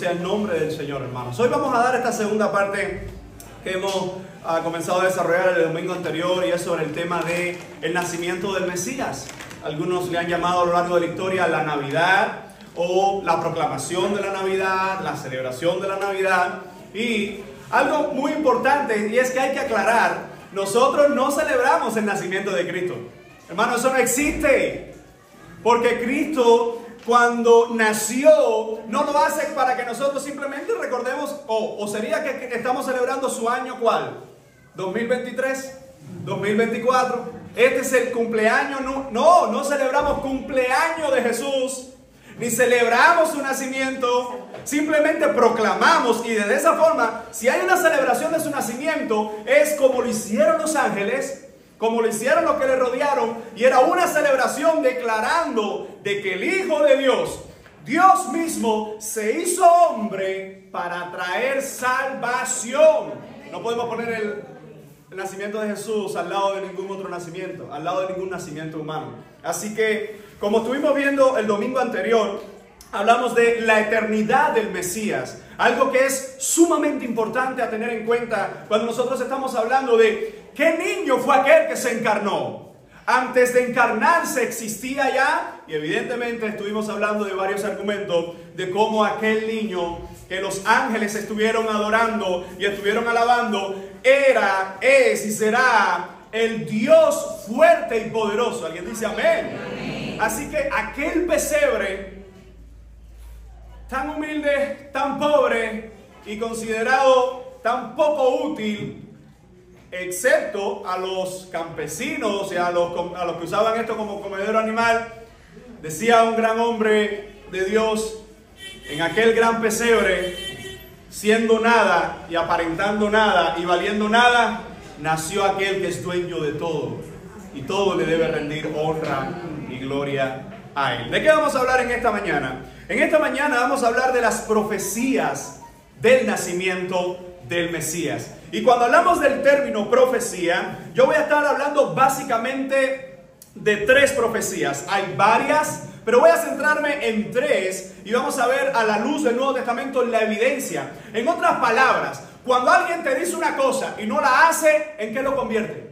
sea el nombre del Señor, hermanos. Hoy vamos a dar esta segunda parte que hemos comenzado a desarrollar el domingo anterior, y es sobre el tema de el nacimiento del Mesías. Algunos le han llamado a lo largo de la historia la Navidad, o la proclamación de la Navidad, la celebración de la Navidad. Y algo muy importante, y es que hay que aclarar, nosotros no celebramos el nacimiento de Cristo. Hermano, eso no existe. Porque Cristo, cuando nació, no lo hace para que nosotros simplemente recordemos, o sería que estamos celebrando su año, ¿cuál? ¿2023? ¿2024? Este es el cumpleaños. No celebramos cumpleaños de Jesús, ni celebramos su nacimiento, simplemente proclamamos. Y de esa forma, si hay una celebración de su nacimiento, es como lo hicieron los ángeles, como lo hicieron los que le rodearon, y era una celebración declarando de que el Hijo de Dios, Dios mismo, se hizo hombre para traer salvación. No podemos poner el nacimiento de Jesús al lado de ningún otro nacimiento, al lado de ningún nacimiento humano. Así que, como estuvimos viendo el domingo anterior, hablamos de la eternidad del Mesías, algo que es sumamente importante a tener en cuenta cuando nosotros estamos hablando de qué niño fue aquel que se encarnó. Antes de encarnarse existía ya, y evidentemente estuvimos hablando de varios argumentos de cómo aquel niño que los ángeles estuvieron adorando y estuvieron alabando era, es y será el Dios fuerte y poderoso. ¿Alguien dice amén? Amén. Así que aquel pesebre tan humilde, tan pobre y considerado tan poco útil, excepto a los campesinos y a los que usaban esto como comedero animal, decía un gran hombre de Dios: en aquel gran pesebre, siendo nada y aparentando nada y valiendo nada, nació aquel que es dueño de todo, y todo le debe rendir honra y gloria a él. ¿De qué vamos a hablar en esta mañana? En esta mañana vamos a hablar de las profecías del nacimiento del Mesías. Y cuando hablamos del término profecía, yo voy a estar hablando básicamente de tres profecías. Hay varias, pero voy a centrarme en tres, y vamos a ver a la luz del Nuevo Testamento la evidencia. En otras palabras, cuando alguien te dice una cosa y no la hace, ¿en qué lo convierte?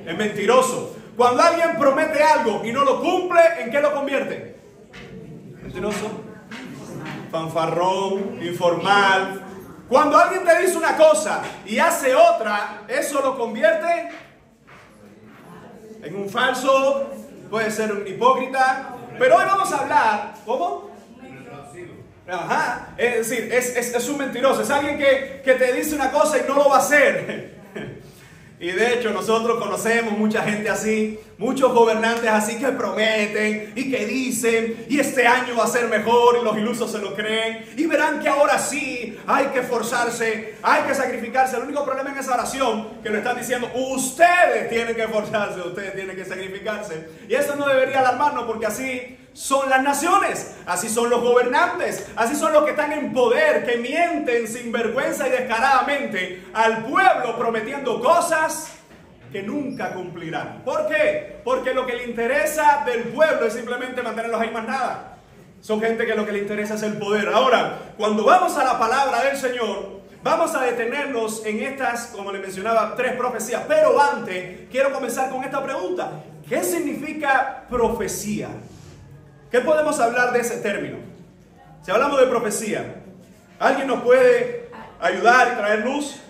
En mentiroso. Cuando alguien promete algo y no lo cumple, ¿en qué lo convierte? Mentiroso, fanfarrón, informal. Cuando alguien te dice una cosa y hace otra, eso lo convierte en un falso, puede ser un hipócrita. Pero hoy vamos a hablar, ¿cómo? Ajá, es decir, es un mentiroso, es alguien que te dice una cosa y no lo va a hacer. Y de hecho nosotros conocemos mucha gente así, muchos gobernantes así que prometen y que dicen, y este año va a ser mejor, y los ilusos se lo creen, y verán que ahora sí hay que esforzarse, hay que sacrificarse. El único problema en esa oración que lo están diciendo: ustedes tienen que esforzarse, ustedes tienen que sacrificarse. Y eso no debería alarmarnos, porque así son las naciones, así son los gobernantes, así son los que están en poder, que mienten sin vergüenza y descaradamente al pueblo prometiendo cosas que nunca cumplirán. ¿Por qué? Porque lo que le interesa del pueblo es simplemente mantenerlos ahí, más nada. Son gente que lo que le interesa es el poder. Ahora, cuando vamos a la palabra del Señor, vamos a detenernos en estas, como le mencionaba, tres profecías. Pero antes, quiero comenzar con esta pregunta: ¿qué significa profecía? ¿Qué podemos hablar de ese término? Si hablamos de profecía, ¿alguien nos puede ayudar y traer luz?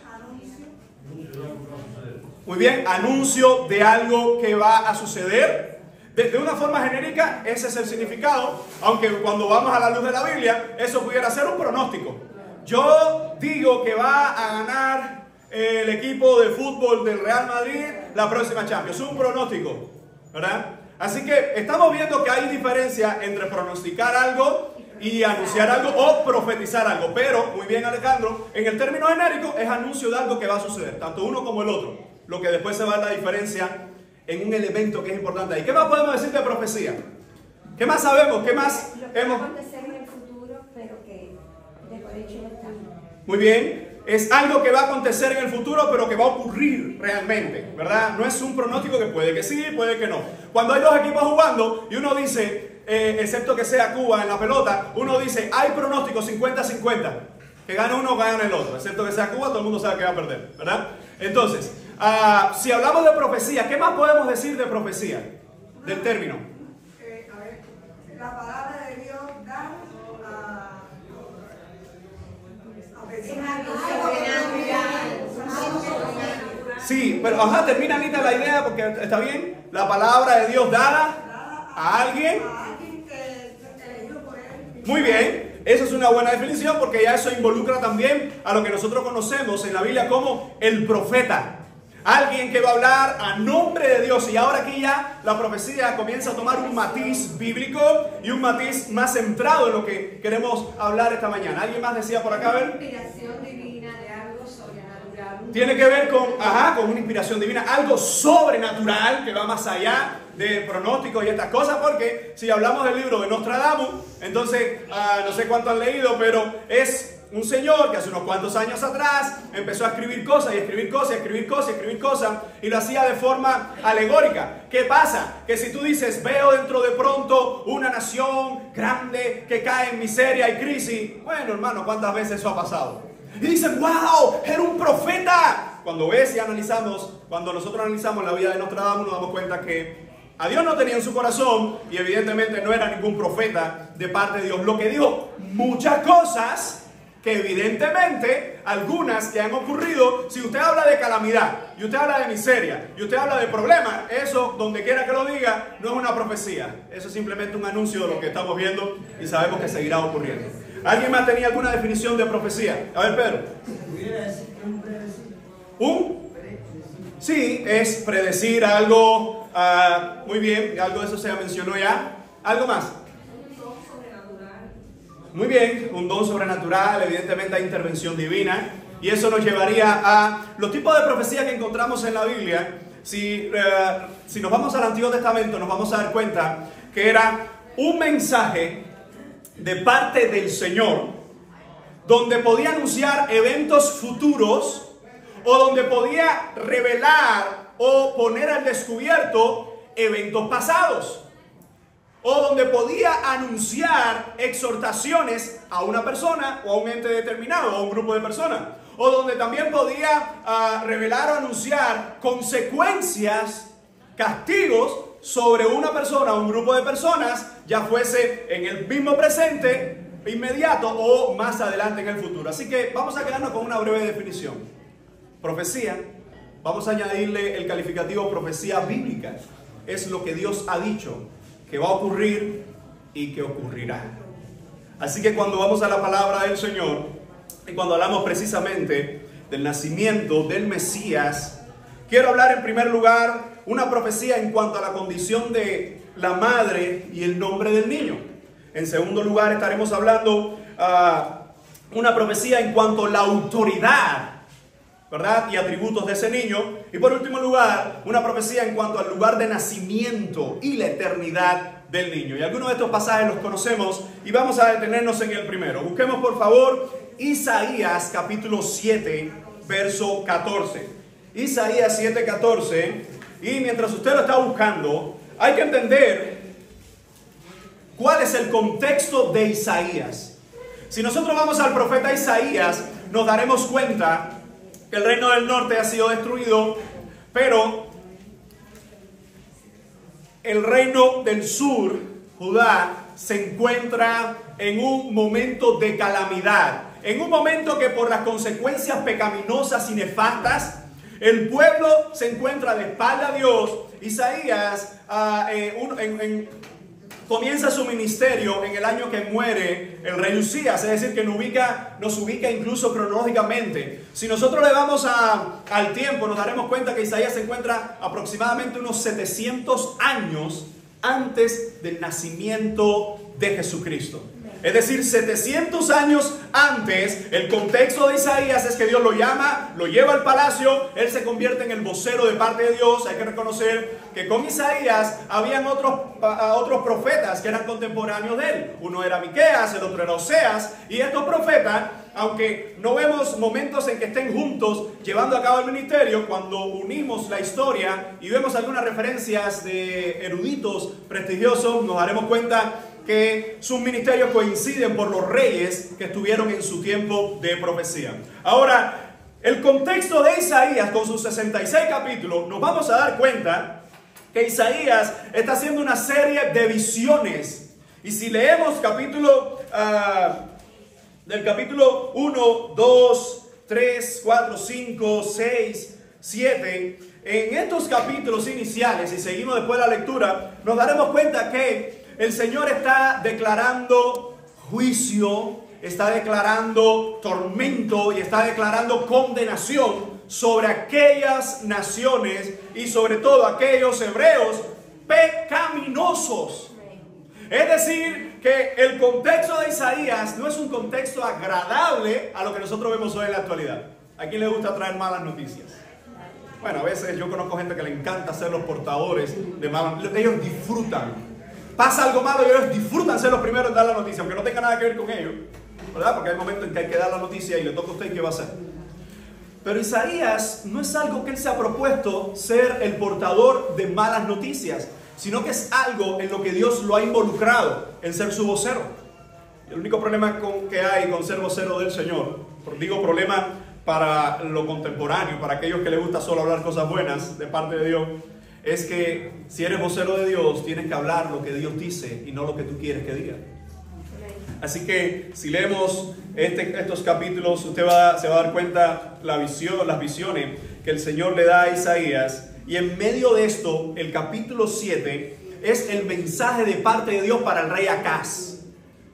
Muy bien, anuncio de algo que va a suceder. De una forma genérica, ese es el significado, aunque cuando vamos a la luz de la Biblia, eso pudiera ser un pronóstico. Yo digo que va a ganar el equipo de fútbol del Real Madrid la próxima Champions. Es un pronóstico, ¿verdad? Así que estamos viendo que hay diferencia entre pronosticar algo y anunciar algo o profetizar algo. Pero, muy bien Alejandro, en el término genérico es anuncio de algo que va a suceder, tanto uno como el otro. Lo que después se va a dar la diferencia en un elemento que es importante ahí. ¿Qué más podemos decir de profecía? ¿Qué más sabemos? ¿Qué más hemos? Va a acontecer en el futuro, pero que de por hecho está. Muy bien. Es algo que va a acontecer en el futuro, pero que va a ocurrir realmente, ¿verdad? No es un pronóstico que puede que sí, puede que no. Cuando hay dos equipos jugando y uno dice, excepto que sea Cuba en la pelota, uno dice, hay pronóstico 50-50, que gana uno o gana el otro, excepto que sea Cuba, todo el mundo sabe que va a perder, ¿verdad? Entonces, si hablamos de profecía, ¿qué más podemos decir de profecía? Del término. A ver, la palabra de Dios da Sí, pero termina Anita la idea porque está bien. La palabra de Dios dada a alguien. Muy bien, esa es una buena definición porque ya eso involucra también a lo que nosotros conocemos en la Biblia como el profeta. Alguien que va a hablar a nombre de Dios. Y ahora aquí ya la profecía comienza a tomar un matiz bíblico y un matiz más centrado en lo que queremos hablar esta mañana. ¿Alguien más decía por acá? A ver. Inspiración divina de algo sobrenatural. Tiene que ver con una inspiración divina, algo sobrenatural que va más allá de pronósticos y estas cosas, porque si hablamos del libro de Nostradamus, entonces no sé cuánto han leído, pero es un señor que hace unos cuantos años atrás empezó a escribir cosas y escribir cosas y escribir cosas y escribir cosas y lo hacía de forma alegórica. ¿Qué pasa? Que si tú dices, veo dentro de pronto una nación grande que cae en miseria y crisis, bueno, hermano, ¿cuántas veces eso ha pasado? Y dicen, wow, era un profeta. Cuando ves y analizamos, cuando nosotros analizamos la vida de Nostradamus, nos damos cuenta que a Dios no tenía en su corazón y evidentemente no era ningún profeta de parte de Dios. Lo que dijo muchas cosas que evidentemente algunas que han ocurrido, si usted habla de calamidad y usted habla de miseria y usted habla de problemas, eso donde quiera que lo diga no es una profecía, eso es simplemente un anuncio de lo que estamos viendo y sabemos que seguirá ocurriendo. ¿Alguien más tenía alguna definición de profecía? A ver, Pedro. Sí, es predecir algo. Muy bien, algo de eso se mencionó ya. ¿Algo más? Muy bien, un don sobrenatural, evidentemente hay intervención divina. Y eso nos llevaría a los tipos de profecía que encontramos en la Biblia. Si nos vamos al Antiguo Testamento, nos vamos a dar cuenta que era un mensaje de parte del Señor, donde podía anunciar eventos futuros, o donde podía revelar o poner al descubierto eventos pasados, o donde podía anunciar exhortaciones a una persona o a un ente determinado o a un grupo de personas, o donde también podía revelar o anunciar consecuencias, castigos sobre una persona o un grupo de personas, ya fuese en el mismo presente inmediato o más adelante en el futuro. Así que vamos a quedarnos con una breve definición. Profecía, vamos a añadirle el calificativo profecía bíblica. Es lo que Dios ha dicho que va a ocurrir y que ocurrirá. Así que cuando vamos a la palabra del Señor y cuando hablamos precisamente del nacimiento del Mesías, quiero hablar en primer lugar una profecía en cuanto a la condición de la madre y el nombre del niño. En segundo lugar estaremos hablando una profecía en cuanto a la autoridad, ¿verdad? Y atributos de ese niño. Y por último lugar, una profecía en cuanto al lugar de nacimiento y la eternidad del niño. Y algunos de estos pasajes los conocemos y vamos a detenernos en el primero. Busquemos por favor Isaías capítulo 7, verso 14. Isaías 7, 14. Y mientras usted lo está buscando, hay que entender cuál es el contexto de Isaías. Si nosotros vamos al profeta Isaías, nos daremos cuenta que el reino del norte ha sido destruido, pero el reino del sur, Judá, se encuentra en un momento de calamidad, en un momento que por las consecuencias pecaminosas y nefastas, el pueblo se encuentra de espalda a Dios. Isaías comienza su ministerio en el año que muere el rey Usías, es decir, que nos ubica incluso cronológicamente. Si nosotros le vamos al tiempo, nos daremos cuenta que Isaías se encuentra aproximadamente unos 700 años antes del nacimiento de Jesucristo. Es decir, 700 años antes. El contexto de Isaías es que Dios lo llama, lo lleva al palacio, él se convierte en el vocero de parte de Dios. Hay que reconocer que con Isaías habían otros profetas que eran contemporáneos de él. Uno era Miqueas, el otro era Oseas, y estos profetas, aunque no vemos momentos en que estén juntos llevando a cabo el ministerio, cuando unimos la historia y vemos algunas referencias de eruditos prestigiosos, nos daremos cuenta que sus ministerios coinciden por los reyes que estuvieron en su tiempo de profecía. Ahora, el contexto de Isaías con sus 66 capítulos, nos vamos a dar cuenta que Isaías está haciendo una serie de visiones. Y si leemos del capítulo 1, 2, 3, 4, 5, 6, 7, en estos capítulos iniciales, y seguimos después la lectura, nos daremos cuenta que el Señor está declarando juicio, está declarando tormento y está declarando condenación sobre aquellas naciones y sobre todo aquellos hebreos pecaminosos. Es decir, que el contexto de Isaías no es un contexto agradable a lo que nosotros vemos hoy en la actualidad. ¿A quién le gusta traer malas noticias? Bueno, a veces yo conozco gente que le encanta ser los portadores de malas noticias. Ellos disfrutan. Pasa algo malo y ellos disfrutan ser los primeros en dar la noticia, aunque no tenga nada que ver con ellos, ¿verdad? Porque hay momentos en que hay que dar la noticia y le toca a usted qué va a hacer. Pero Isaías no es algo que él se ha propuesto ser el portador de malas noticias, sino que es algo en lo que Dios lo ha involucrado en ser su vocero. El único problema que hay con ser vocero del Señor, digo problema para lo contemporáneo, para aquellos que les gusta solo hablar cosas buenas de parte de Dios, es que si eres vocero de Dios, tienes que hablar lo que Dios dice y no lo que tú quieres que diga. Así que si leemos estos capítulos, usted se va a dar cuenta las visiones que el Señor le da a Isaías. Y en medio de esto, el capítulo 7 es el mensaje de parte de Dios para el rey Acaz,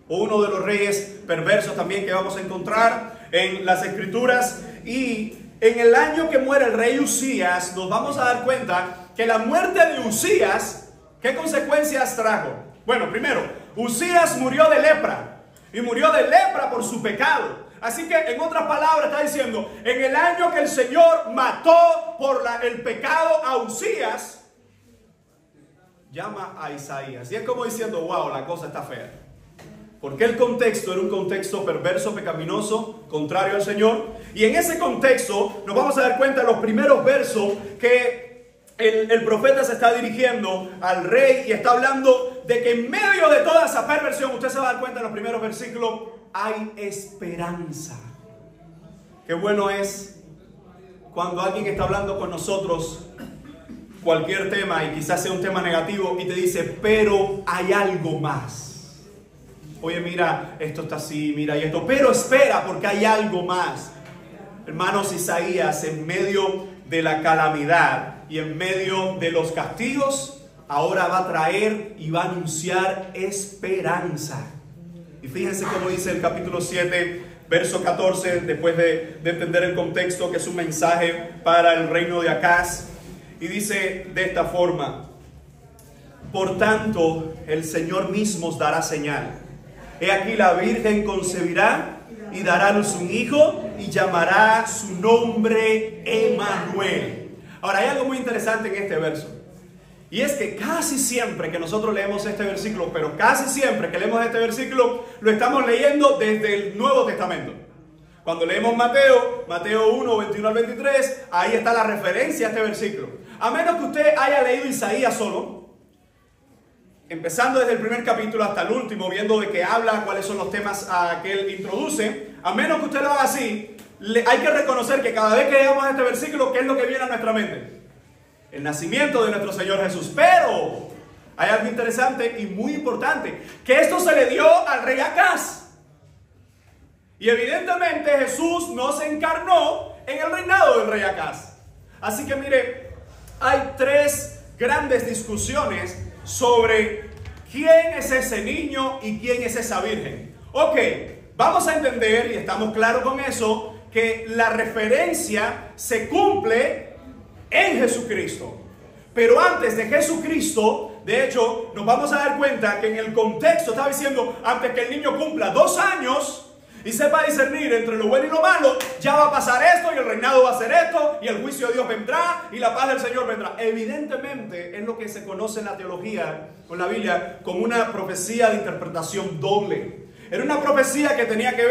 o uno de los reyes perversos también que vamos a encontrar en las Escrituras. Y en el año que muere el rey Usías, nos vamos a dar cuenta que la muerte de Usías, ¿qué consecuencias trajo? Bueno, primero, Usías murió de lepra, y murió de lepra por su pecado. Así que, en otras palabras, está diciendo, en el año que el Señor mató por el pecado a Usías, llama a Isaías. Y es como diciendo, wow, la cosa está fea. Porque el contexto era un contexto perverso, pecaminoso, contrario al Señor. Y en ese contexto nos vamos a dar cuenta en los primeros versos que el profeta se está dirigiendo al rey y está hablando de que en medio de toda esa perversión, usted se va a dar cuenta en los primeros versículos, hay esperanza. Qué bueno es cuando alguien está hablando con nosotros cualquier tema, y quizás sea un tema negativo, y te dice, pero hay algo más. Oye, mira, esto está así, mira, y esto, pero espera, porque hay algo más. Hermanos, Isaías, en medio de la calamidad y en medio de los castigos, ahora va a traer y va a anunciar esperanza. Y fíjense cómo dice el capítulo 7, verso 14, después de entender el contexto, que es un mensaje para el reino de Acaz. Y dice de esta forma: por tanto, el Señor mismo os dará señal. He aquí la Virgen concebirá y dará a luz un hijo y llamará su nombre Emmanuel. Ahora, hay algo muy interesante en este verso. Y es que casi siempre que nosotros leemos este versículo, pero casi siempre que leemos este versículo, lo estamos leyendo desde el Nuevo Testamento. Cuando leemos Mateo 1, 21 al 23, ahí está la referencia a este versículo. A menos que usted haya leído Isaías solo, empezando desde el primer capítulo hasta el último, viendo de qué habla, cuáles son los temas que él introduce, a menos que usted lo haga así, hay que reconocer que cada vez que leamos este versículo, ¿qué es lo que viene a nuestra mente? El nacimiento de nuestro Señor Jesús. Pero hay algo interesante y muy importante, que esto se le dio al rey Acaz. Y evidentemente Jesús no se encarnó en el reinado del rey Acaz. Así que mire, hay tres grandes discusiones sobre quién es ese niño y quién es esa virgen. Ok, vamos a entender, y estamos claros con eso, que la referencia se cumple en Jesucristo. Pero antes de Jesucristo De hecho, nos vamos a dar cuenta que en el contexto estaba diciendo, antes que el niño cumpla 2 años y sepa discernir entre lo bueno y lo malo, ya va a pasar esto y el reinado va a ser esto y el juicio de Dios vendrá y la paz del Señor vendrá. Evidentemente es lo que se conoce en la teología, con la Biblia, como una profecía de interpretación doble. Era una profecía que tenía que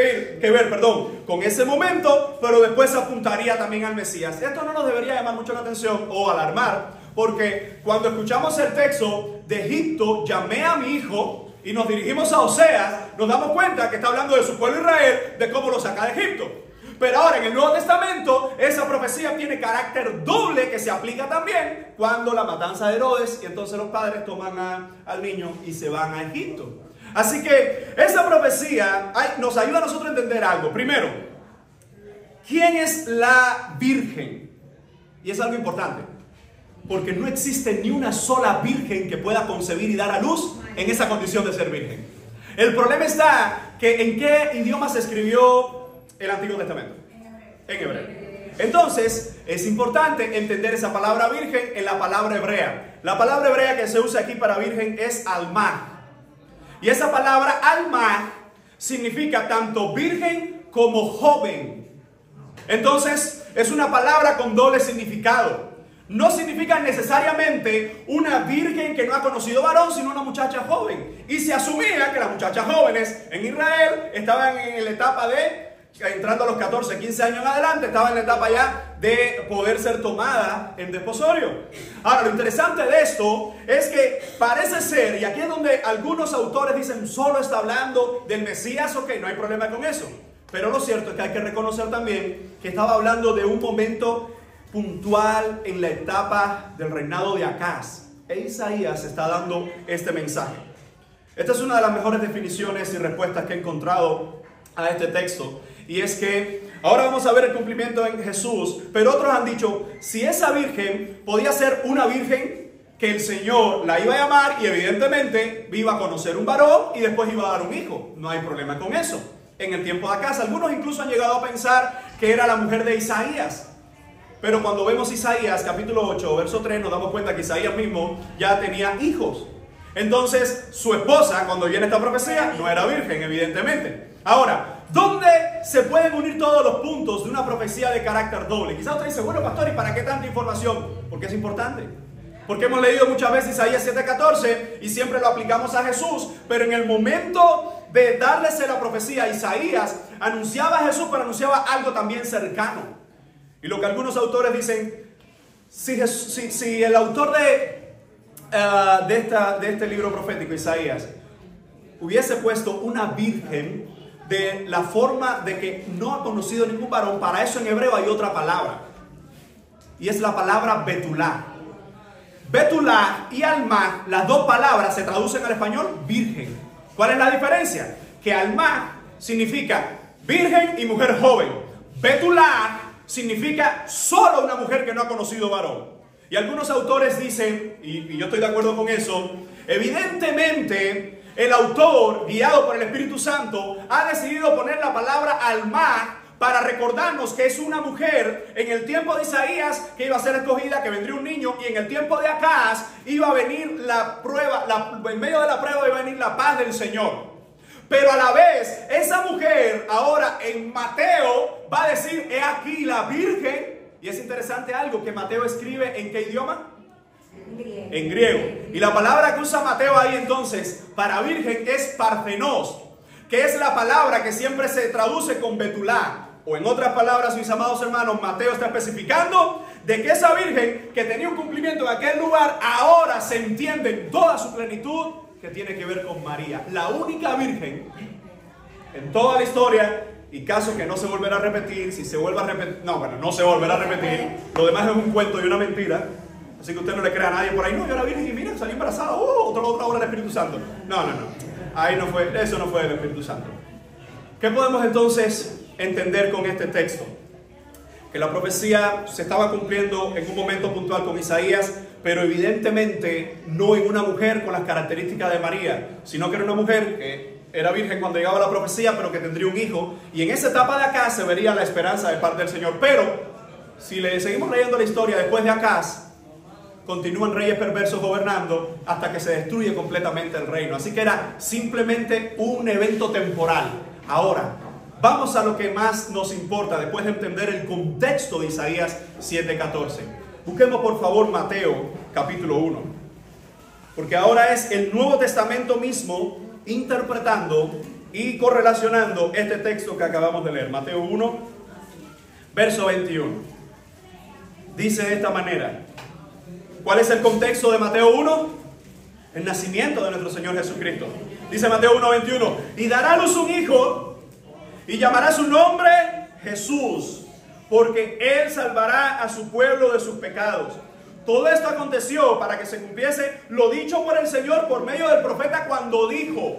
ver con ese momento, pero después apuntaría también al Mesías. Esto no nos debería llamar mucho la atención o alarmar, porque cuando escuchamos el texto de Egipto, llamé a mi hijo, y nos dirigimos a Oseas, nos damos cuenta que está hablando de su pueblo Israel, de cómo lo saca de Egipto. Pero ahora en el Nuevo Testamento, esa profecía tiene carácter doble que se aplica también cuando la matanza de Herodes, y entonces los padres toman al niño y se van a Egipto. Así que esa profecía nos ayuda a nosotros a entender algo. Primero, ¿quién es la virgen? Y es algo importante, porque no existe ni una sola virgen que pueda concebir y dar a luz en esa condición de ser virgen. El problema está que en qué idioma se escribió el Antiguo Testamento. En hebreo. Entonces es importante entender esa palabra virgen en la palabra hebrea. La palabra hebrea que se usa aquí para virgen es almah. Y esa palabra almah significa tanto virgen como joven. Entonces es una palabra con doble significado. No significa necesariamente una virgen que no ha conocido varón, sino una muchacha joven. Y se asumía que las muchachas jóvenes en Israel estaban en la etapa de, entrando a los 14, 15 años en adelante, estaban en la etapa ya de poder ser tomada en desposorio. Ahora, lo interesante de esto es que parece ser, y aquí es donde algunos autores dicen, solo está hablando del Mesías, ok, no hay problema con eso. Pero lo cierto es que hay que reconocer también que estaba hablando de un momento puntual en la etapa del reinado de Acaz. E Isaías está dando este mensaje. Esta es una de las mejores definiciones y respuestas que he encontrado a este texto. Y es que ahora vamos a ver el cumplimiento en Jesús. Pero otros han dicho, si esa virgen podía ser una virgen que el Señor la iba a llamar y evidentemente iba a conocer un varón y después iba a dar un hijo. No hay problema con eso. En el tiempo de Acaz, algunos incluso han llegado a pensar que era la mujer de Isaías. Pero cuando vemos Isaías capítulo 8, verso 3, nos damos cuenta que Isaías mismo ya tenía hijos. Entonces, su esposa, cuando viene esta profecía, no era virgen, evidentemente. Ahora, ¿dónde se pueden unir todos los puntos de una profecía de carácter doble? Quizás usted dice, bueno, pastor, ¿y para qué tanta información? Porque es importante. Porque hemos leído muchas veces Isaías 7:14 y siempre lo aplicamos a Jesús. Pero en el momento de darles la profecía a Isaías, anunciaba a Jesús, pero anunciaba algo también cercano. Y lo que algunos autores dicen, si el autor de este libro profético, Isaías, hubiese puesto una virgen de la forma de que no ha conocido ningún varón, para eso en hebreo hay otra palabra. Y es la palabra betulá. Betulá y almah, las dos palabras se traducen al español virgen. ¿Cuál es la diferencia? Que almah significa virgen y mujer joven. Betulá significa solo una mujer que no ha conocido varón. Y algunos autores dicen, y yo estoy de acuerdo con eso, evidentemente el autor, guiado por el Espíritu Santo, ha decidido poner la palabra almah para recordarnos que es una mujer en el tiempo de Isaías que iba a ser escogida, que vendría un niño, y en el tiempo de Acaz iba a venir la prueba, en medio de la prueba iba a venir la paz del Señor. Pero a la vez, esa mujer ahora en Mateo va a decir, he aquí la virgen. Y es interesante algo que Mateo escribe, ¿en qué idioma? En griego. Y la palabra que usa Mateo ahí entonces para virgen es parthenos, que es la palabra que siempre se traduce con betulá. O en otras palabras, mis amados hermanos, Mateo está especificando de que esa virgen que tenía un cumplimiento en aquel lugar, ahora se entiende en toda su plenitud que tiene que ver con María, la única virgen en toda la historia, y caso que no se volverá a repetir. Si se vuelve a repetir, no se volverá a repetir, lo demás es un cuento y una mentira, así que usted no le crea a nadie por ahí, no, yo era virgen y mira, salí embarazada, otra obra del Espíritu Santo. No, ahí no fue, eso no fue del Espíritu Santo. ¿Qué podemos entonces entender con este texto? Que la profecía se estaba cumpliendo en un momento puntual con Isaías, pero evidentemente no en una mujer con las características de María, sino que era una mujer que era virgen cuando llegaba la profecía, pero que tendría un hijo, y en esa etapa de Acaz se vería la esperanza de parte del Señor. Pero si le seguimos leyendo la historia después de Acaz, continúan reyes perversos gobernando hasta que se destruye completamente el reino. Así que era simplemente un evento temporal. Ahora, vamos a lo que más nos importa después de entender el contexto de Isaías 7:14. Busquemos por favor Mateo capítulo 1. Porque ahora es el Nuevo Testamento mismo interpretando y correlacionando este texto que acabamos de leer. Mateo 1, verso 21. Dice de esta manera. ¿Cuál es el contexto de Mateo 1? El nacimiento de nuestro Señor Jesucristo. Dice Mateo 1:21. Y dará a luz un hijo y llamará su nombre Jesús, porque él salvará a su pueblo de sus pecados. Todo esto aconteció para que se cumpliese lo dicho por el Señor por medio del profeta cuando dijo: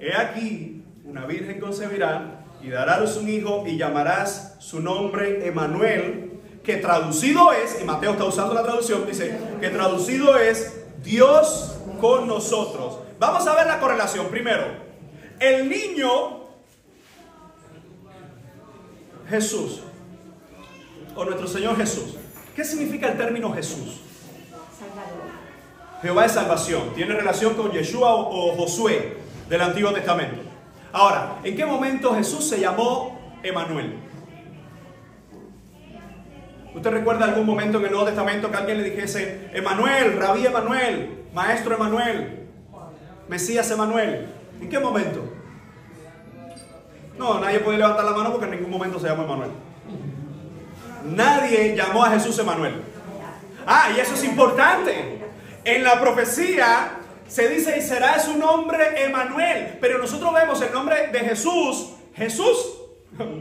he aquí, una virgen concebirá y dará a luz un hijo y llamarás su nombre Emmanuel, que traducido es, y Mateo está usando la traducción, dice que traducido es Dios con nosotros. Vamos a ver la correlación. Primero, el niño Jesús, o nuestro Señor Jesús. ¿Qué significa el término Jesús? Salvador. Jehová es salvación. Tiene relación con Yeshua o Josué del Antiguo Testamento. Ahora, ¿en qué momento Jesús se llamó Emmanuel? ¿Usted recuerda algún momento en el Nuevo Testamento que alguien le dijese Emmanuel, Rabí Emmanuel, Maestro Emmanuel, Mesías Emmanuel? ¿En qué momento? No, nadie puede levantar la mano porque en ningún momento se llama Emmanuel. Nadie llamó a Jesús Emmanuel. Ah, y eso es importante. En la profecía se dice: y será su nombre Emmanuel. Pero nosotros vemos el nombre de Jesús. Jesús.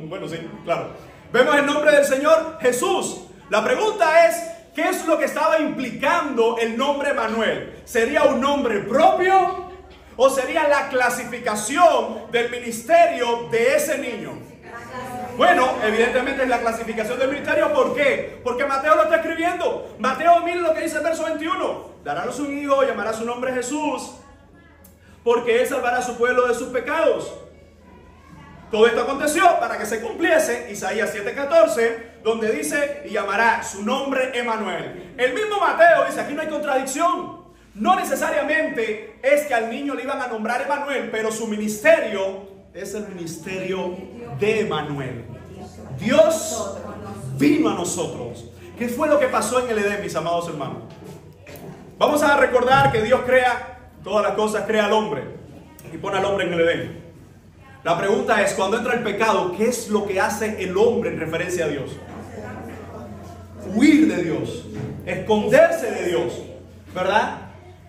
Bueno, sí, claro. Vemos el nombre del Señor Jesús. La pregunta es: ¿qué es lo que estaba implicando el nombre Emmanuel? ¿Sería un nombre propio o sería la clasificación del ministerio de ese niño? Bueno, evidentemente es la clasificación del ministerio. ¿Por qué? Porque Mateo lo está escribiendo. Mateo, miren lo que dice el verso 21. Dará a luz un hijo, llamará su nombre Jesús, porque él salvará a su pueblo de sus pecados. Todo esto aconteció para que se cumpliese Isaías 7:14, donde dice: y llamará su nombre Emmanuel. El mismo Mateo dice: aquí no hay contradicción. No necesariamente es que al niño le iban a nombrar Emmanuel, pero su ministerio es el ministerio de Emmanuel. Dios vino a nosotros. ¿Qué fue lo que pasó en el Edén, mis amados hermanos? Vamos a recordar que Dios crea todas las cosas, crea al hombre y pone al hombre en el Edén. La pregunta es: cuando entra el pecado, ¿qué es lo que hace el hombre en referencia a Dios? Huir de Dios, esconderse de Dios, ¿verdad?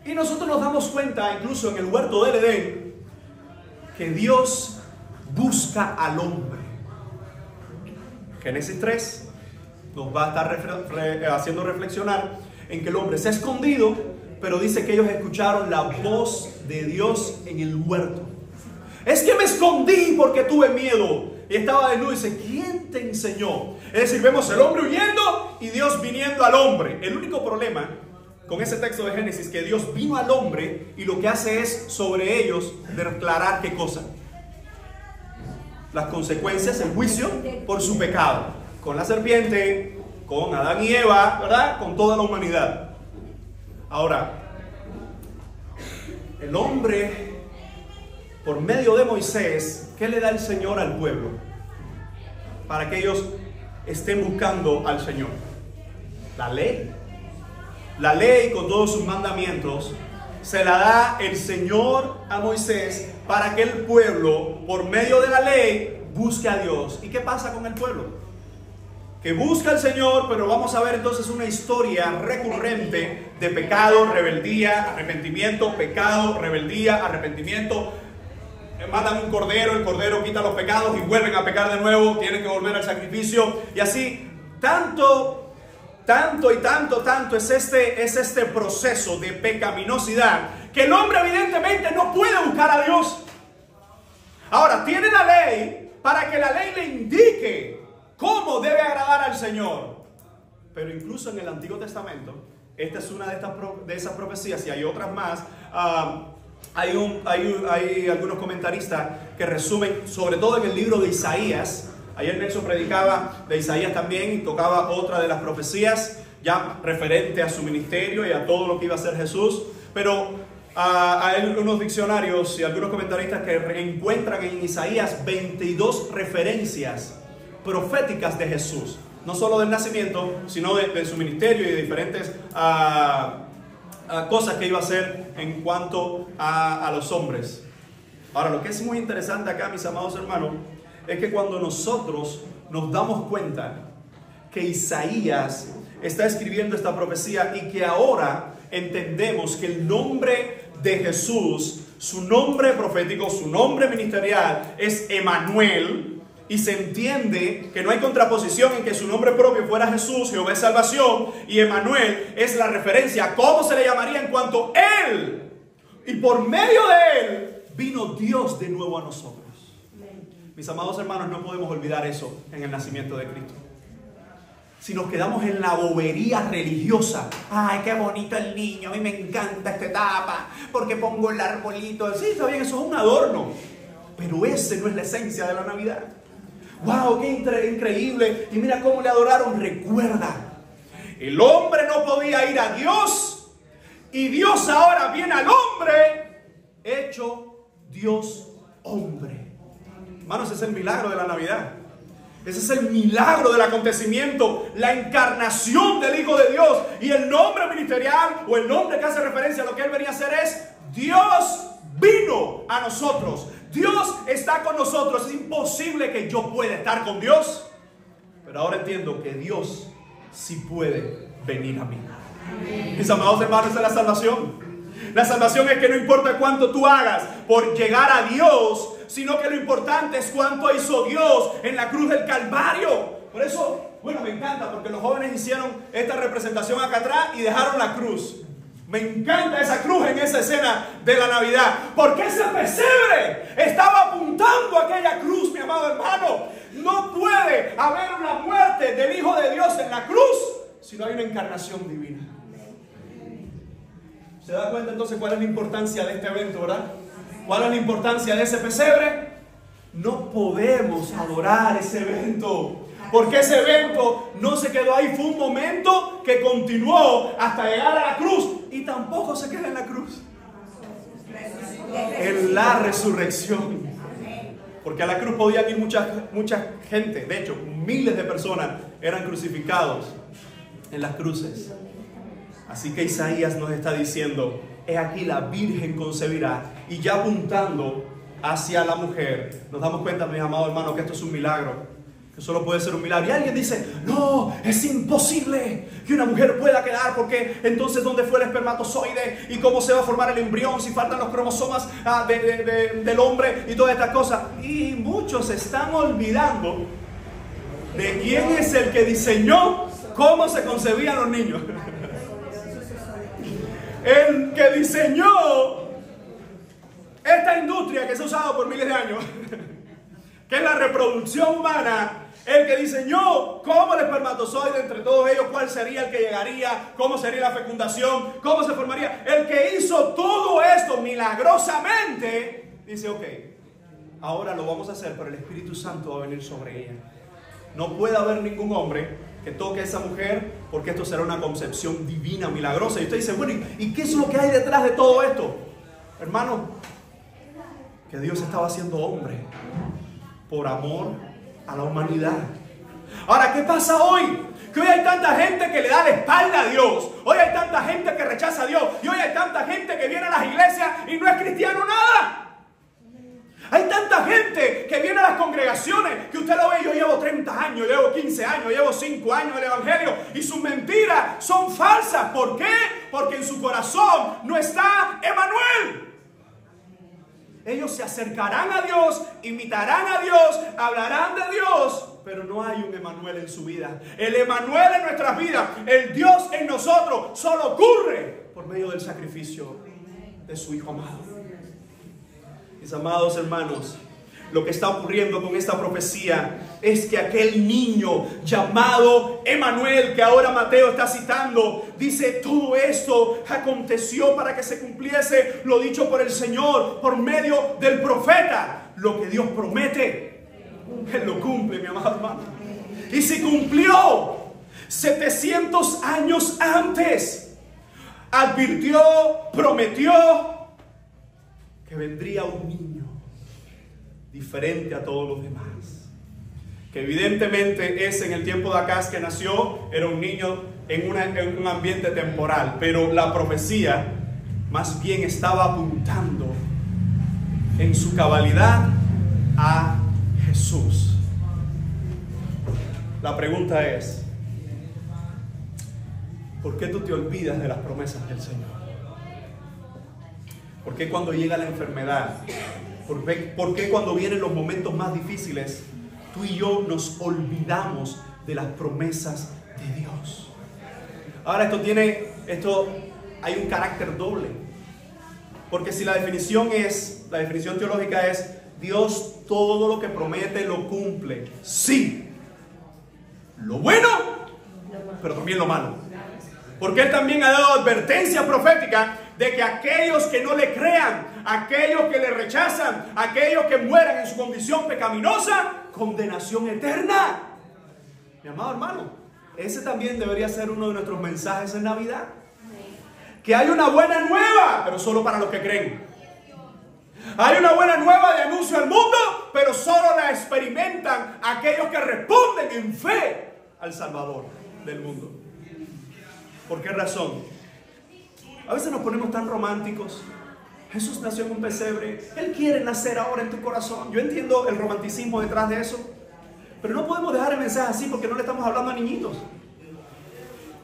Y nosotros nos damos cuenta, incluso en el huerto del Edén, que Dios busca al hombre. Génesis 3 nos va a estar haciendo reflexionar en que el hombre se ha escondido, pero dice que ellos escucharon la voz de Dios en el huerto. Es que me escondí porque tuve miedo y estaba desnudo. Dice: ¿quién te enseñó? Es decir, vemos el hombre huyendo y Dios viniendo al hombre. El único problema con ese texto de Génesis es que Dios vino al hombre y lo que hace es sobre ellos declarar ¿qué cosa? Las consecuencias, el juicio por su pecado. Con la serpiente, con Adán y Eva, ¿verdad? Con toda la humanidad. Ahora, el hombre, por medio de Moisés, ¿qué le da el Señor al pueblo? Para que ellos estén buscando al Señor. La ley. La ley con todos sus mandamientos se la da el Señor a Moisés para que el pueblo, por medio de la ley, busque a Dios. ¿Y qué pasa con el pueblo? Que busca al Señor, pero vamos a ver entonces una historia recurrente de pecado, rebeldía, arrepentimiento, pecado, rebeldía, arrepentimiento. Matan un cordero, el cordero quita los pecados y vuelven a pecar de nuevo, tienen que volver al sacrificio. Y así, tanto es este proceso de pecaminosidad que el hombre evidentemente no puede buscar a Dios. Ahora, tiene la ley para que la ley le indique cómo debe agradar al Señor. Pero incluso en el Antiguo Testamento, esta es una de esas profecías, y hay otras más. Hay algunos comentaristas que resumen, sobre todo en el libro de Isaías. Ayer Nelson predicaba de Isaías también y tocaba otra de las profecías ya referente a su ministerio y a todo lo que iba a hacer Jesús. Pero hay unos diccionarios y algunos comentaristas que encuentran en Isaías 22 referencias proféticas de Jesús. No solo del nacimiento, sino de su ministerio y de diferentes cosas que iba a hacer en cuanto a los hombres. Ahora, lo que es muy interesante acá, mis amados hermanos, es que cuando nosotros nos damos cuenta que Isaías está escribiendo esta profecía y que ahora entendemos que el nombre de Jesús, su nombre profético, su nombre ministerial es Emanuel, y se entiende que no hay contraposición en que su nombre propio fuera Jesús, Jehová es salvación, y Emanuel es la referencia a cómo se le llamaría en cuanto Él, y por medio de Él, vino Dios de nuevo a nosotros. Mis amados hermanos, no podemos olvidar eso en el nacimiento de Cristo. Si nos quedamos en la bobería religiosa, ay, qué bonito el niño, a mí me encanta esta etapa, porque pongo el arbolito, sí, está bien, eso es un adorno, pero ese no es la esencia de la Navidad. ¡Wow! ¡Qué increíble! Y mira cómo le adoraron. Recuerda, el hombre no podía ir a Dios, y Dios ahora viene al hombre, hecho Dios hombre. Hermanos, ese es el milagro de la Navidad. Ese es el milagro del acontecimiento, la encarnación del Hijo de Dios. Y el nombre ministerial, o el nombre que hace referencia a lo que Él venía a hacer, es Dios vino a nosotros. Dios está con nosotros. Es imposible que yo pueda estar con Dios, pero ahora entiendo que Dios sí puede venir a mí. Mis amados hermanos, esa es la salvación. La salvación es que no importa cuánto tú hagas por llegar a Dios, sino que lo importante es cuánto hizo Dios en la cruz del Calvario. Por eso, bueno, me encanta, porque los jóvenes hicieron esta representación acá atrás y dejaron la cruz. Me encanta esa cruz en esa escena de la Navidad, porque ese pesebre estaba apuntando a aquella cruz, mi amado hermano. No puede haber una muerte del Hijo de Dios en la cruz si no hay una encarnación divina. ¿Se da cuenta entonces cuál es la importancia de este evento, verdad? ¿Cuál es la importancia de ese pesebre? No podemos adorar ese evento, porque ese evento no se quedó ahí, fue un momento que continuó hasta llegar a la cruz, y tampoco se queda en la cruz. En la resurrección. Porque a la cruz podían ir mucha gente, de hecho, miles de personas eran crucificados en las cruces. Así que Isaías nos está diciendo, he aquí la Virgen concebirá, y ya apuntando hacia la mujer, nos damos cuenta, mis amados hermanos, que esto es un milagro. Que solo puede ser un milagro. Y alguien dice, no, es imposible que una mujer pueda quedar, porque entonces ¿dónde fue el espermatozoide? ¿Y cómo se va a formar el embrión si faltan los cromosomas del hombre y todas estas cosas? Y muchos están olvidando de quién es el que diseñó cómo se concebían los niños. El que diseñó esta industria que se ha usado por miles de años, que es la reproducción humana. El que diseñó cómo el espermatozoide, entre todos ellos, cuál sería el que llegaría, cómo sería la fecundación, cómo se formaría. El que hizo todo esto milagrosamente, dice, ok, ahora lo vamos a hacer, pero el Espíritu Santo va a venir sobre ella. No puede haber ningún hombre que toque a esa mujer, porque esto será una concepción divina, milagrosa. Y usted dice, bueno, ¿y qué es lo que hay detrás de todo esto? Hermano, que Dios estaba haciendo hombre por amor a la humanidad. Ahora, ¿qué pasa hoy? Que hoy hay tanta gente que le da la espalda a Dios. Hoy hay tanta gente que rechaza a Dios. Y hoy hay tanta gente que viene a las iglesias y no es cristiano nada. Hay tanta gente que viene a las congregaciones que usted lo ve, yo llevo 30 años, llevo 15 años, llevo 5 años en el evangelio, y sus mentiras son falsas. ¿Por qué? Porque en su corazón no está Emanuel. Ellos se acercarán a Dios, imitarán a Dios, hablarán de Dios, pero no hay un Emanuel en su vida. El Emanuel en nuestras vidas, el Dios en nosotros, solo ocurre por medio del sacrificio de su Hijo amado. Mis amados hermanos, lo que está ocurriendo con esta profecía es que aquel niño llamado Emanuel, que ahora Mateo está citando, dice, todo esto aconteció para que se cumpliese lo dicho por el Señor por medio del profeta. Lo que Dios promete, Él lo cumple, mi amado hermano. Y si cumplió 700 años antes, advirtió, prometió que vendría un niño diferente a todos los demás. Que evidentemente ese en el tiempo de Acaz que nació era un niño en un ambiente temporal, pero la profecía más bien estaba apuntando en su cabalidad a Jesús. La pregunta es, ¿por qué tú te olvidas de las promesas del Señor? ¿Por qué cuando llega la enfermedad? ¿Por qué cuando vienen los momentos más difíciles, tú y yo nos olvidamos de las promesas de Dios? Ahora hay un carácter doble. Porque si la definición teológica es, Dios todo lo que promete lo cumple. Sí. Lo bueno, pero también lo malo. Porque Él también ha dado advertencia profética de que aquellos que no le crean, aquellos que le rechazan, aquellos que mueran en su condición pecaminosa, condenación eterna. Mi amado hermano, ese también debería ser uno de nuestros mensajes en Navidad. Que hay una buena nueva, pero solo para los que creen. Hay una buena nueva de anuncio al mundo, pero solo la experimentan aquellos que responden en fe al Salvador del mundo. ¿Por qué razón? A veces nos ponemos tan románticos. Jesús nació en un pesebre. Él quiere nacer ahora en tu corazón. Yo entiendo el romanticismo detrás de eso, pero no podemos dejar el mensaje así porque no le estamos hablando a niñitos.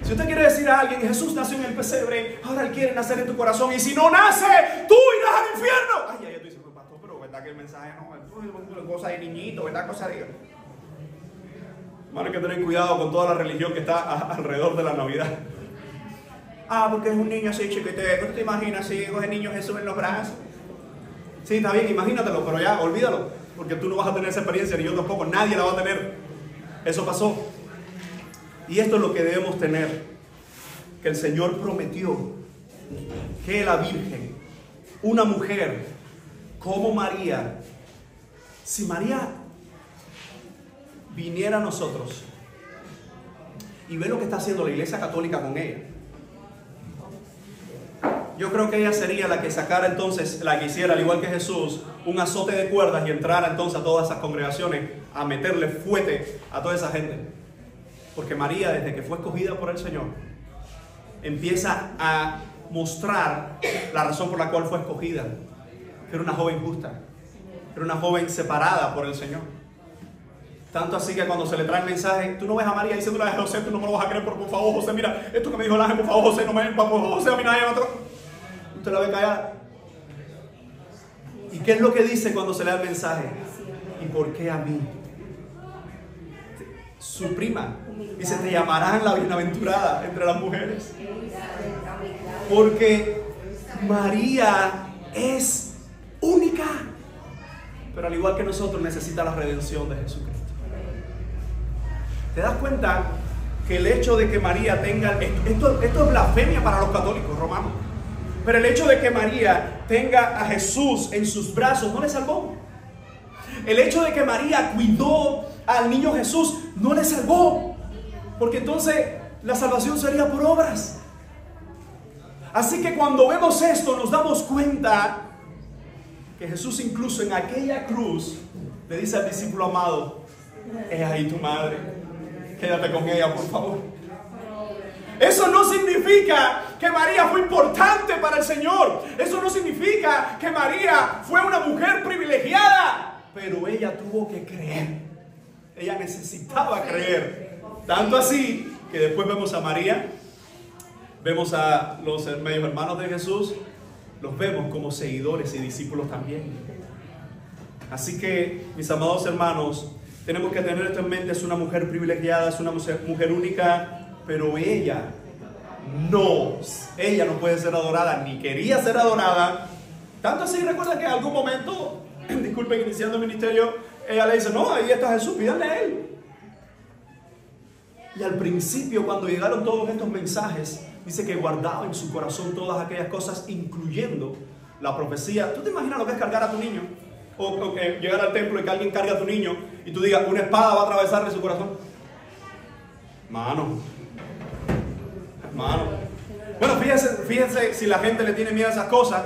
Si usted quiere decir a alguien, Jesús nació en el pesebre, ahora Él quiere nacer en tu corazón, y si no nace, tú irás al infierno. Ay, tú dices, pastor, pero ¿verdad que el mensaje no es cosa de niñito, verdad? Cosa de... Hermano, hay que tener cuidado con toda la religión que está alrededor de la Navidad. Porque es un niño así chiquitito, ¿tú te imaginas así, coge el niño Jesús en los brazos? Sí, está bien, imagínatelo, pero ya, olvídalo, porque tú no vas a tener esa experiencia, ni yo tampoco, nadie la va a tener. Eso pasó. Y esto es lo que debemos tener, que el Señor prometió que la Virgen, una mujer como María, si María viniera a nosotros y ve lo que está haciendo la Iglesia Católica con ella, yo creo que ella sería la que sacara entonces, la que hiciera, al igual que Jesús, un azote de cuerdas y entrara entonces a todas esas congregaciones a meterle fuete a toda esa gente. Porque María, desde que fue escogida por el Señor, empieza a mostrar la razón por la cual fue escogida. Que era una joven justa, que era una joven separada por el Señor. Tanto así que cuando se le trae el mensaje, tú no ves a María diciéndole a José, tú no me lo vas a creer, por favor, José, mira, esto que me dijo el ángel, por favor, José, no me, por favor, José, a mí nadie me otro. Usted la ve callada. ¿Y qué es lo que dice cuando se le da el mensaje? ¿Y por qué a mí? Su prima dice, te llamarán la bienaventurada entre las mujeres. Porque María es única, pero al igual que nosotros necesita la redención de Jesucristo. ¿Te das cuenta que el hecho de que María tenga, esto es blasfemia para los católicos romanos, pero el hecho de que María tenga a Jesús en sus brazos no le salvó? El hecho de que María cuidó al niño Jesús no le salvó, porque entonces la salvación sería por obras. Así que cuando vemos esto nos damos cuenta que Jesús incluso en aquella cruz le dice al discípulo amado, es ahí tu madre, quédate con ella por favor. Eso no significa que María fue importante para el Señor. Eso no significa que María fue una mujer privilegiada, pero ella tuvo que creer. Ella necesitaba creer. Tanto así que después vemos a María, vemos a los medios hermanos de Jesús, los vemos como seguidores y discípulos también. Así que, mis amados hermanos, tenemos que tener esto en mente. Es una mujer privilegiada, es una mujer única, pero ella no puede ser adorada, ni quería ser adorada. Tanto así, recuerda que en algún momento, disculpen, iniciando el ministerio, ella le dice, no, ahí está Jesús, pídanle a Él. Y al principio, cuando llegaron todos estos mensajes, dice que guardaba en su corazón todas aquellas cosas, incluyendo la profecía. ¿Tú te imaginas lo que es cargar a tu niño? O que llegar al templo y que alguien cargue a tu niño y tú digas, una espada va a atravesarle su corazón. Mano, fíjense si la gente le tiene miedo a esas cosas.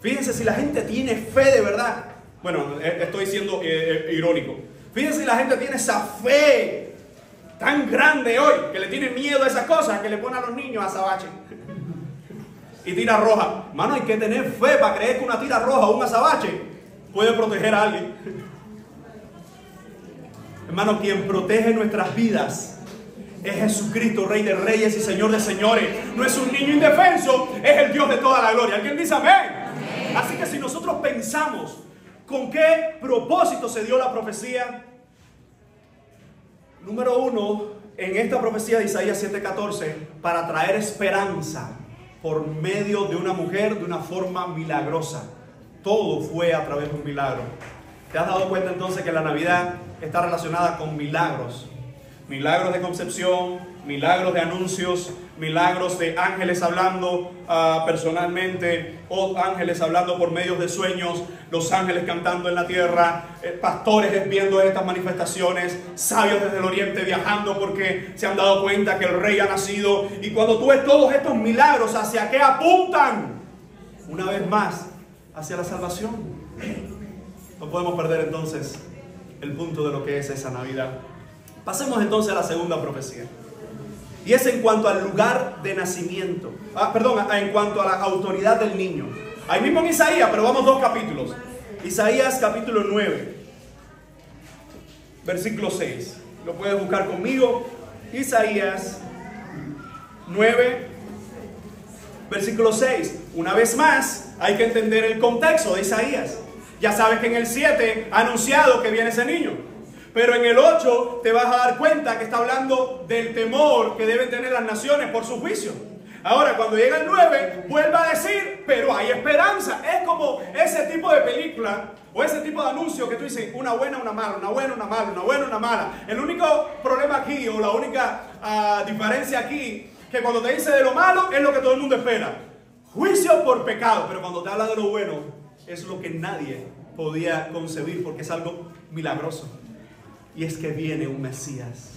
Fíjense si la gente tiene fe de verdad. Bueno, estoy siendo irónico. Fíjense si la gente tiene esa fe tan grande hoy, que le tiene miedo a esas cosas, que le pone a los niños azabache y tira roja. Mano, hay que tener fe para creer que una tira roja o un azabache puede proteger a alguien. Hermano, quien protege nuestras vidas es Jesucristo, Rey de Reyes y Señor de Señores. No es un niño indefenso, es el Dios de toda la gloria. ¿Alguien dice amén? Así que si nosotros pensamos con qué propósito se dio la profecía, número uno, en esta profecía de Isaías 7:14, para traer esperanza por medio de una mujer de una forma milagrosa. Todo fue a través de un milagro. ¿Te has dado cuenta entonces que la Navidad está relacionada con milagros? Milagros de concepción, milagros de anuncios, milagros de ángeles hablando personalmente, o ángeles hablando por medios de sueños, los ángeles cantando en la tierra, pastores viendo estas manifestaciones, sabios desde el oriente viajando porque se han dado cuenta que el rey ha nacido. Y cuando tú ves todos estos milagros, ¿hacia qué apuntan? Una vez más, hacia la salvación. No podemos perder entonces el punto de lo que es esa Navidad. Pasemos entonces a la segunda profecía. Y es en cuanto al lugar de nacimiento. En cuanto a la autoridad del niño. Ahí mismo en Isaías, pero vamos 2 capítulos. Isaías capítulo 9, versículo 6. Lo puedes buscar conmigo. Isaías 9, versículo 6. Una vez más, hay que entender el contexto de Isaías. Ya sabes que en el 7 ha anunciado que viene ese niño. Pero en el 8 te vas a dar cuenta que está hablando del temor que deben tener las naciones por su juicio. Ahora, cuando llega el 9, vuelve a decir, pero hay esperanza. Es como ese tipo de película o ese tipo de anuncio que tú dices, una buena, una mala, una buena, una mala, una buena, una mala. El único problema aquí, o la única diferencia aquí, que cuando te dice de lo malo, es lo que todo el mundo espera. Juicio por pecado. Pero cuando te habla de lo bueno, es lo que nadie podía concebir, porque es algo milagroso. Y es que viene un Mesías.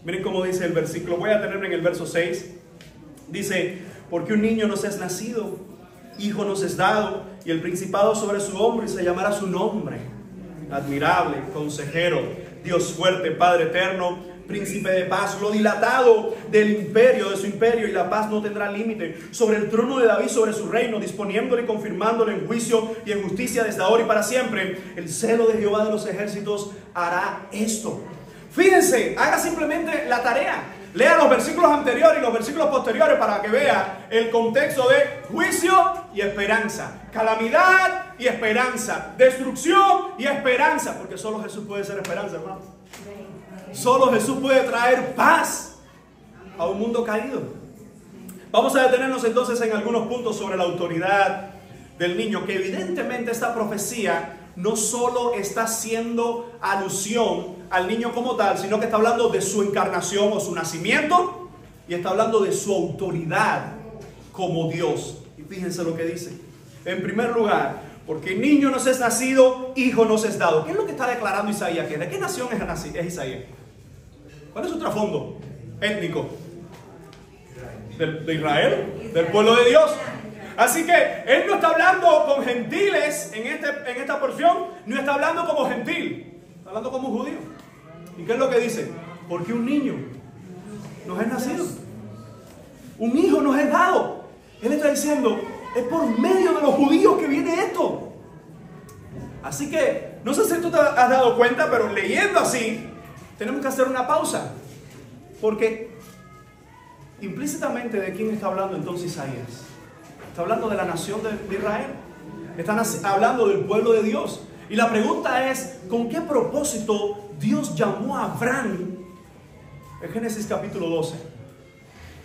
Miren cómo dice el versículo. Voy a tenerlo en el verso 6. Dice, porque un niño nos es nacido, hijo nos es dado, y el principado sobre su hombro, y se llamará su nombre. Admirable, consejero, Dios fuerte, Padre eterno, príncipe de paz. Lo dilatado del imperio, de su imperio, y la paz no tendrá límite. Sobre el trono de David, sobre su reino, disponiéndolo y confirmándolo en juicio y en justicia desde ahora y para siempre. El celo de Jehová de los ejércitos hará esto. Fíjense, haga simplemente la tarea. Lea los versículos anteriores y los versículos posteriores para que vea el contexto de juicio y esperanza. Calamidad y esperanza. Destrucción y esperanza. Porque solo Jesús puede ser esperanza, hermano. Solo Jesús puede traer paz a un mundo caído. Vamos a detenernos entonces en algunos puntos sobre la autoridad del niño, que evidentemente esta profecía no solo está haciendo alusión al niño como tal, sino que está hablando de su encarnación o su nacimiento, y está hablando de su autoridad como Dios. Y fíjense lo que dice. En primer lugar, porque niño nos es nacido, hijo nos es dado. ¿Qué es lo que está declarando Isaías? ¿De qué nación es Isaías? ¿Cuál es su trasfondo étnico? ¿De Israel? ¿Del pueblo de Dios? Así que él no está hablando con gentiles en esta porción, no está hablando como gentil, está hablando como judío. ¿Y qué es lo que dice? Porque un niño nos es nacido, un hijo nos es dado. Él está diciendo, es por medio de los judíos que viene esto. Así que, no sé si tú te has dado cuenta, pero leyendo así, tenemos que hacer una pausa. Porque implícitamente, ¿de quién está hablando entonces Isaías? Está hablando de la nación de Israel. Están hablando del pueblo de Dios. Y la pregunta es, ¿con qué propósito Dios llamó a Abraham? En Génesis capítulo 12.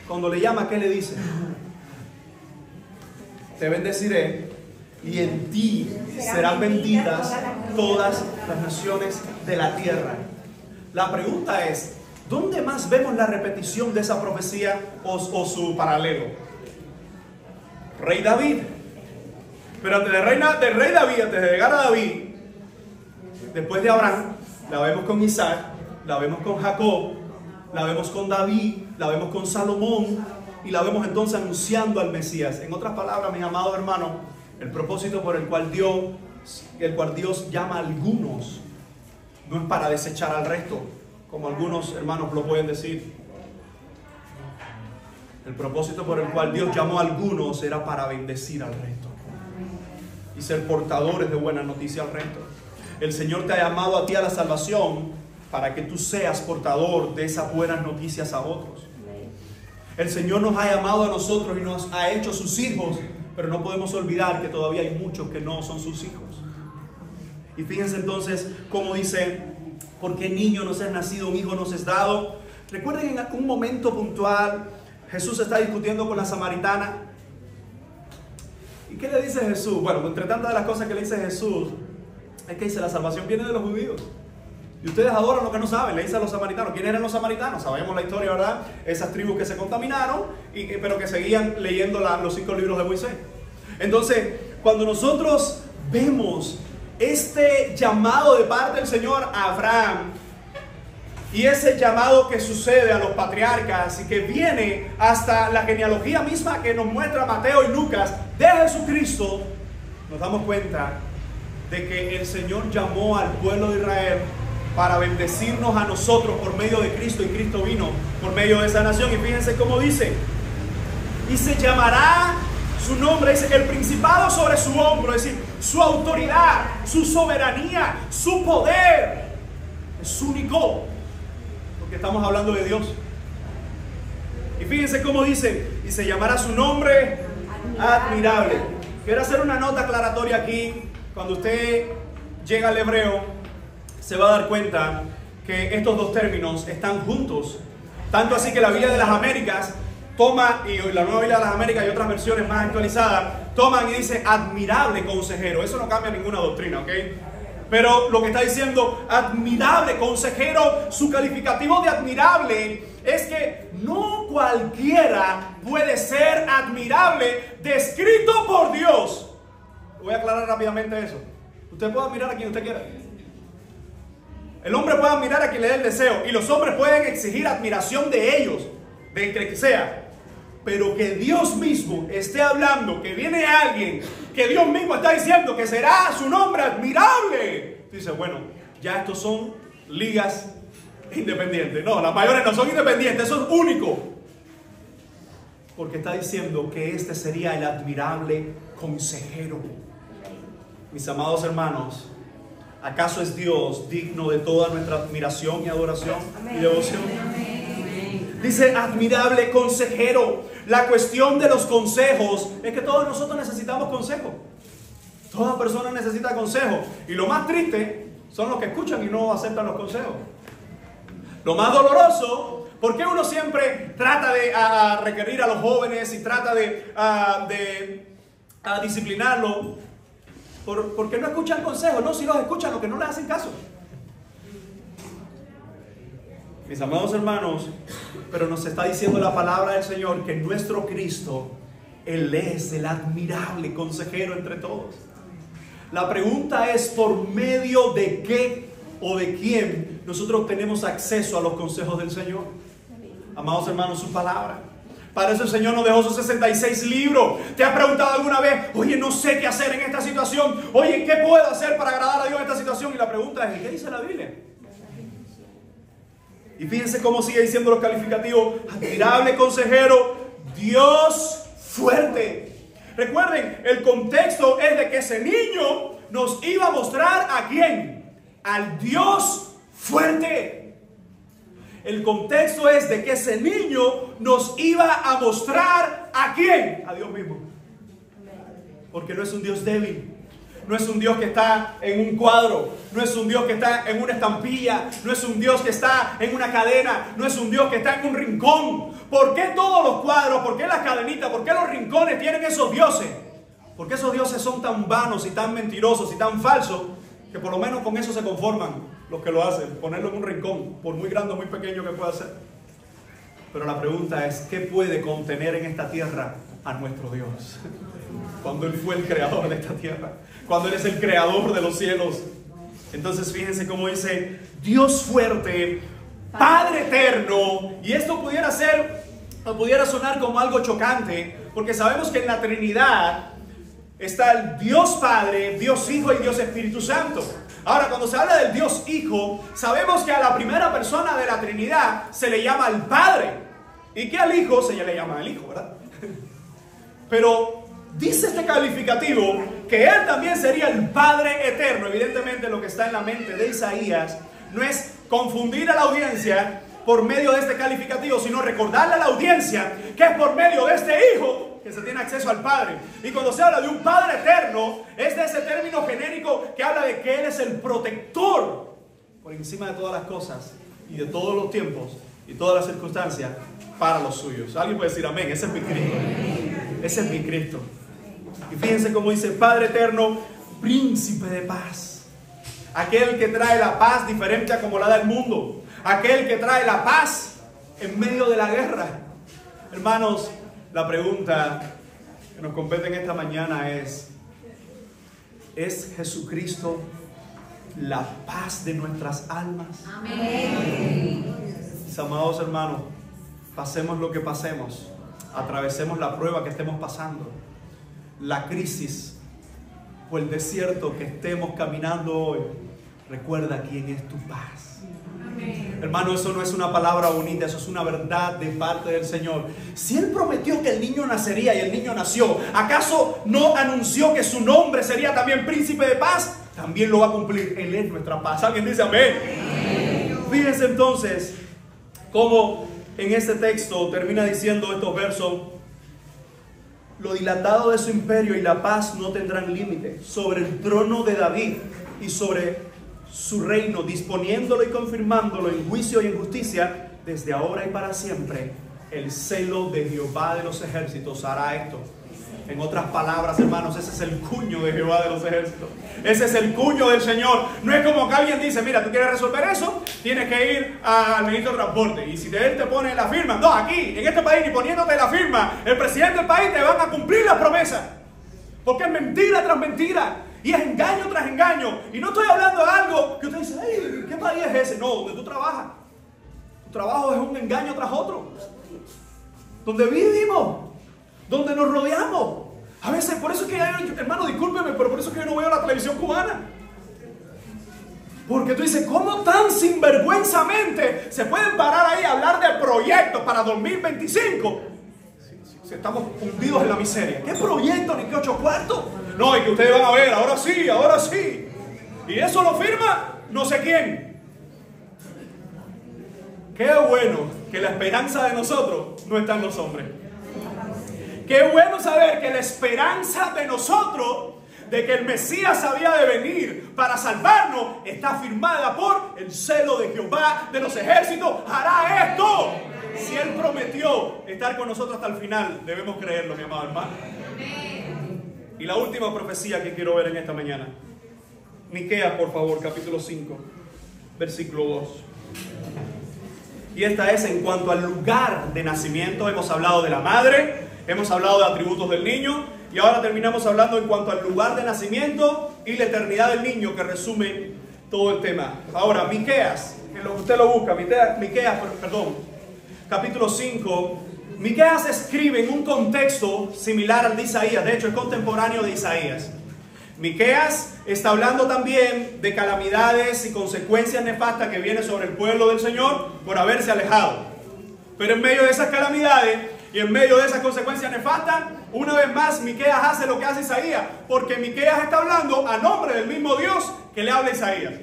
Cuando le llama, ¿qué le dice? Te bendeciré y en ti serán benditas todas las naciones de la tierra. La pregunta es, ¿dónde más vemos la repetición de esa profecía o su paralelo? Rey David. Pero antes del rey David, antes de llegar a David, después de Abraham, la vemos con Isaac, la vemos con Jacob, la vemos con David, la vemos con Salomón, y la vemos entonces anunciando al Mesías. En otras palabras, mis amados hermanos, el propósito por el cual Dios llama a algunos no es para desechar al resto, como algunos hermanos lo pueden decir. El propósito por el cual Dios llamó a algunos era para bendecir al resto y ser portadores de buena noticia al resto. El Señor te ha llamado a ti a la salvación para que tú seas portador de esas buenas noticias a otros. El Señor nos ha llamado a nosotros y nos ha hecho sus hijos, pero no podemos olvidar que todavía hay muchos que no son sus hijos. Y fíjense entonces cómo dice, porque niño nos es nacido, un hijo nos es dado. Recuerden en un momento puntual, Jesús está discutiendo con la samaritana. ¿Y qué le dice Jesús? Bueno, entre tantas de las cosas que le dice Jesús, es que dice, la salvación viene de los judíos. Y ustedes adoran lo que no saben, le dice a los samaritanos. ¿Quiénes eran los samaritanos? Sabemos la historia, ¿verdad? Esas tribus que se contaminaron, pero que seguían leyendo los 5 libros de Moisés. Entonces, cuando nosotros vemos este llamado de parte del Señor a Abraham, y ese llamado que sucede a los patriarcas y que viene hasta la genealogía misma que nos muestra Mateo y Lucas de Jesucristo, nos damos cuenta de que el Señor llamó al pueblo de Israel para bendecirnos a nosotros por medio de Cristo, y Cristo vino por medio de esa nación. Y fíjense cómo dice, y se llamará su nombre, dice, el principado sobre su hombro, es decir, su autoridad, su soberanía, su poder es único, porque estamos hablando de Dios. Y fíjense cómo dice, y se llamará su nombre admirable. Quiero hacer una nota aclaratoria aquí. Cuando usted llega al hebreo, se va a dar cuenta que estos dos términos están juntos. Tanto así que la Biblia de las Américas toma, y la Nueva Biblia de las Américas y otras versiones más actualizadas, toman y dice admirable consejero. Eso no cambia ninguna doctrina, ¿ok? Pero lo que está diciendo, admirable consejero, su calificativo de admirable es que no cualquiera puede ser admirable, descrito por Dios. Voy a aclarar rápidamente eso. Usted puede admirar a quien usted quiera. El hombre puede admirar a quien le dé el deseo, y los hombres pueden exigir admiración de ellos, de que sea. Pero que Dios mismo esté hablando, que viene alguien, que Dios mismo está diciendo que será su nombre admirable. Dice, bueno, ya estos son ligas independientes. No, las mayores no son independientes, eso es único. Porque está diciendo que este sería el admirable consejero. Mis amados hermanos, ¿acaso es Dios digno de toda nuestra admiración y adoración y devoción? Dice admirable consejero. La cuestión de los consejos es que todos nosotros necesitamos consejo. Toda persona necesita consejo. Y lo más triste son los que escuchan y no aceptan los consejos. Lo más doloroso, porque uno siempre trata de requerir a los jóvenes y trata de disciplinarlos, porque no escuchan consejos. No, si los escuchan, lo que no les hacen caso. Mis amados hermanos, pero nos está diciendo la palabra del Señor que nuestro Cristo, Él es el admirable consejero entre todos. La pregunta es, ¿por medio de qué o de quién nosotros tenemos acceso a los consejos del Señor? Amados hermanos, su palabra. Para eso el Señor nos dejó sus 66 libros. ¿Te has preguntado alguna vez, oye, no sé qué hacer en esta situación? Oye, ¿qué puedo hacer para agradar a Dios en esta situación? Y la pregunta es, ¿qué dice la Biblia? Y fíjense cómo sigue diciendo los calificativos: admirable consejero, Dios fuerte. Recuerden, el contexto es de que ese niño nos iba a mostrar ¿a quién? Al Dios fuerte. El contexto es de que ese niño nos iba a mostrar ¿a quién? A Dios mismo. Porque no es un Dios débil. No es un Dios que está en un cuadro, no es un Dios que está en una estampilla, no es un Dios que está en una cadena, no es un Dios que está en un rincón. ¿Por qué todos los cuadros, por qué las cadenitas, por qué los rincones tienen esos dioses? Porque esos dioses son tan vanos y tan mentirosos y tan falsos que por lo menos con eso se conforman los que lo hacen, ponerlo en un rincón, por muy grande o muy pequeño que pueda ser. Pero la pregunta es, ¿qué puede contener en esta tierra a nuestro Dios? Cuando Él fue el creador de esta tierra, cuando Él es el creador de los cielos. Entonces fíjense cómo dice, Dios fuerte, Padre eterno. Y esto pudiera ser nos pudiera sonar como algo chocante, porque sabemos que en la Trinidad está el Dios Padre, Dios Hijo y Dios Espíritu Santo. Ahora, cuando se habla del Dios Hijo, sabemos que a la primera persona de la Trinidad se le llama el Padre, y que al Hijo se le llama el Hijo, ¿verdad? Pero dice este calificativo que Él también sería el Padre eterno. Evidentemente lo que está en la mente de Isaías no es confundir a la audiencia por medio de este calificativo, sino recordarle a la audiencia que es por medio de este Hijo que se tiene acceso al Padre. Y cuando se habla de un Padre eterno, es de ese término genérico que habla de que Él es el protector por encima de todas las cosas y de todos los tiempos y todas las circunstancias para los suyos. Alguien puede decir amén. Ese es mi Cristo. Ese es mi Cristo. Y fíjense cómo dice: Padre eterno, príncipe de paz. Aquel que trae la paz diferente a como la da el mundo. Aquel que trae la paz en medio de la guerra. Hermanos, la pregunta que nos compete en esta mañana ¿es Jesucristo la paz de nuestras almas? Amén. Mis amados hermanos, pasemos lo que pasemos, atravesemos la prueba que estemos pasando, la crisis o el desierto que estemos caminando hoy, recuerda quién es tu paz. Amén. Hermano, eso no es una palabra bonita, eso es una verdad de parte del Señor. Si Él prometió que el niño nacería y el niño nació, ¿acaso no anunció que su nombre sería también príncipe de paz? También lo va a cumplir. Él es nuestra paz. ¿Alguien dice amén? Amén. Fíjense entonces cómo en este texto termina diciendo estos versos: lo dilatado de su imperio y la paz no tendrán límite sobre el trono de David y sobre su reino, disponiéndolo y confirmándolo en juicio y en justicia desde ahora y para siempre. El celo de Jehová de los ejércitos hará esto. En otras palabras, hermanos, ese es el cuño de Jehová de los ejércitos. Ese es el cuño del Señor. No es como que alguien dice: mira, tú quieres resolver eso, tienes que ir al ministro de transporte, y si él te pone la firma, no, aquí, en este país, ni poniéndote la firma, el presidente del país te van a cumplir las promesas, porque es mentira tras mentira y es engaño tras engaño. Y no estoy hablando de algo que usted dice: hey, ¿qué país es ese? No, donde tú trabajas. Tu trabajo es un engaño tras otro, donde vivimos, donde nos rodeamos. A veces, por eso es que hermano, discúlpeme, pero por eso es que yo no veo la televisión cubana. Porque tú dices: ¿cómo tan sinvergüenzamente se pueden parar ahí a hablar de proyectos para 2025? Si estamos hundidos en la miseria. ¿Qué proyecto ni qué 8 cuartos? No, y que ustedes van a ver, ahora sí, ahora sí. Y eso lo firma no sé quién. Qué bueno que la esperanza de nosotros no está en los hombres. Qué bueno saber que la esperanza de nosotros, de que el Mesías había de venir para salvarnos, está firmada por el celo de Jehová de los ejércitos. Hará esto. Si Él prometió estar con nosotros hasta el final, debemos creerlo, mi amado hermano. Y la última profecía que quiero ver en esta mañana. Miqueas, por favor, capítulo 5, versículo 2. Y esta es en cuanto al lugar de nacimiento. Hemos hablado de la madre, hemos hablado de atributos del niño, y ahora terminamos hablando en cuanto al lugar de nacimiento y la eternidad del niño, que resume todo el tema. Ahora, Miqueas, que usted lo busca, Miqueas, capítulo 5. Miqueas escribe en un contexto similar al de Isaías, de hecho es contemporáneo de Isaías. Miqueas está hablando también de calamidades y consecuencias nefastas que vienen sobre el pueblo del Señor por haberse alejado. Pero en medio de esas calamidades y en medio de esas consecuencias nefastas, una vez más Miqueas hace lo que hace Isaías, porque Miqueas está hablando a nombre del mismo Dios que le habla a Isaías.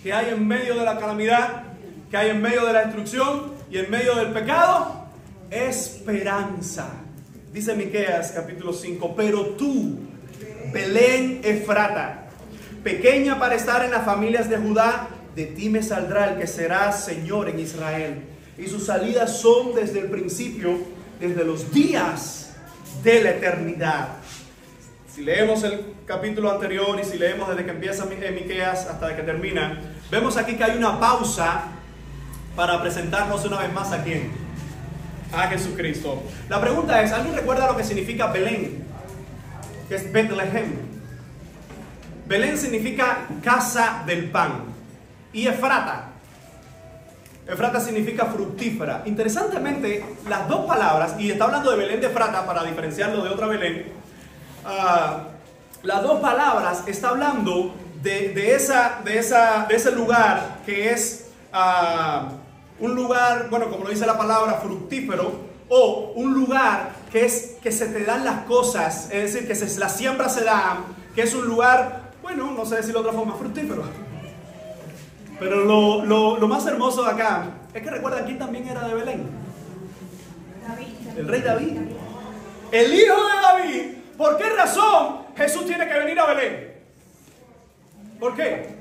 ¿Qué hay en medio de la calamidad? ¿Qué hay en medio de la destrucción y en medio del pecado? Esperanza. Dice Miqueas capítulo 5: pero tú, Belén Efrata, pequeña para estar en las familias de Judá, de ti me saldrá el que será Señor en Israel, y sus salidas son desde el principio, desde los días de la eternidad. Si leemos el capítulo anterior y si leemos desde que empieza Miqueas hasta que termina, vemos aquí que hay una pausa para presentarnos una vez más a ¿quién? A Jesucristo. La pregunta es: ¿alguien recuerda lo que significa Belén? Que es Betlehem. Belén significa casa del pan. Y Efrata Efrata significa fructífera. Interesantemente, las dos palabras, y está hablando de Belén de Efrata para diferenciarlo de otra Belén, las dos palabras está hablando de ese lugar que es un lugar, bueno, como lo dice la palabra, fructífero, o un lugar que se te dan las cosas, es decir, que las siembras se dan, que es un lugar, bueno, no sé decirlo de otra forma, fructífero. Pero lo más hermoso de acá es que recuerdan quién también era de Belén. El rey David. El hijo de David. ¿Por qué razón Jesús tiene que venir a Belén? ¿Por qué?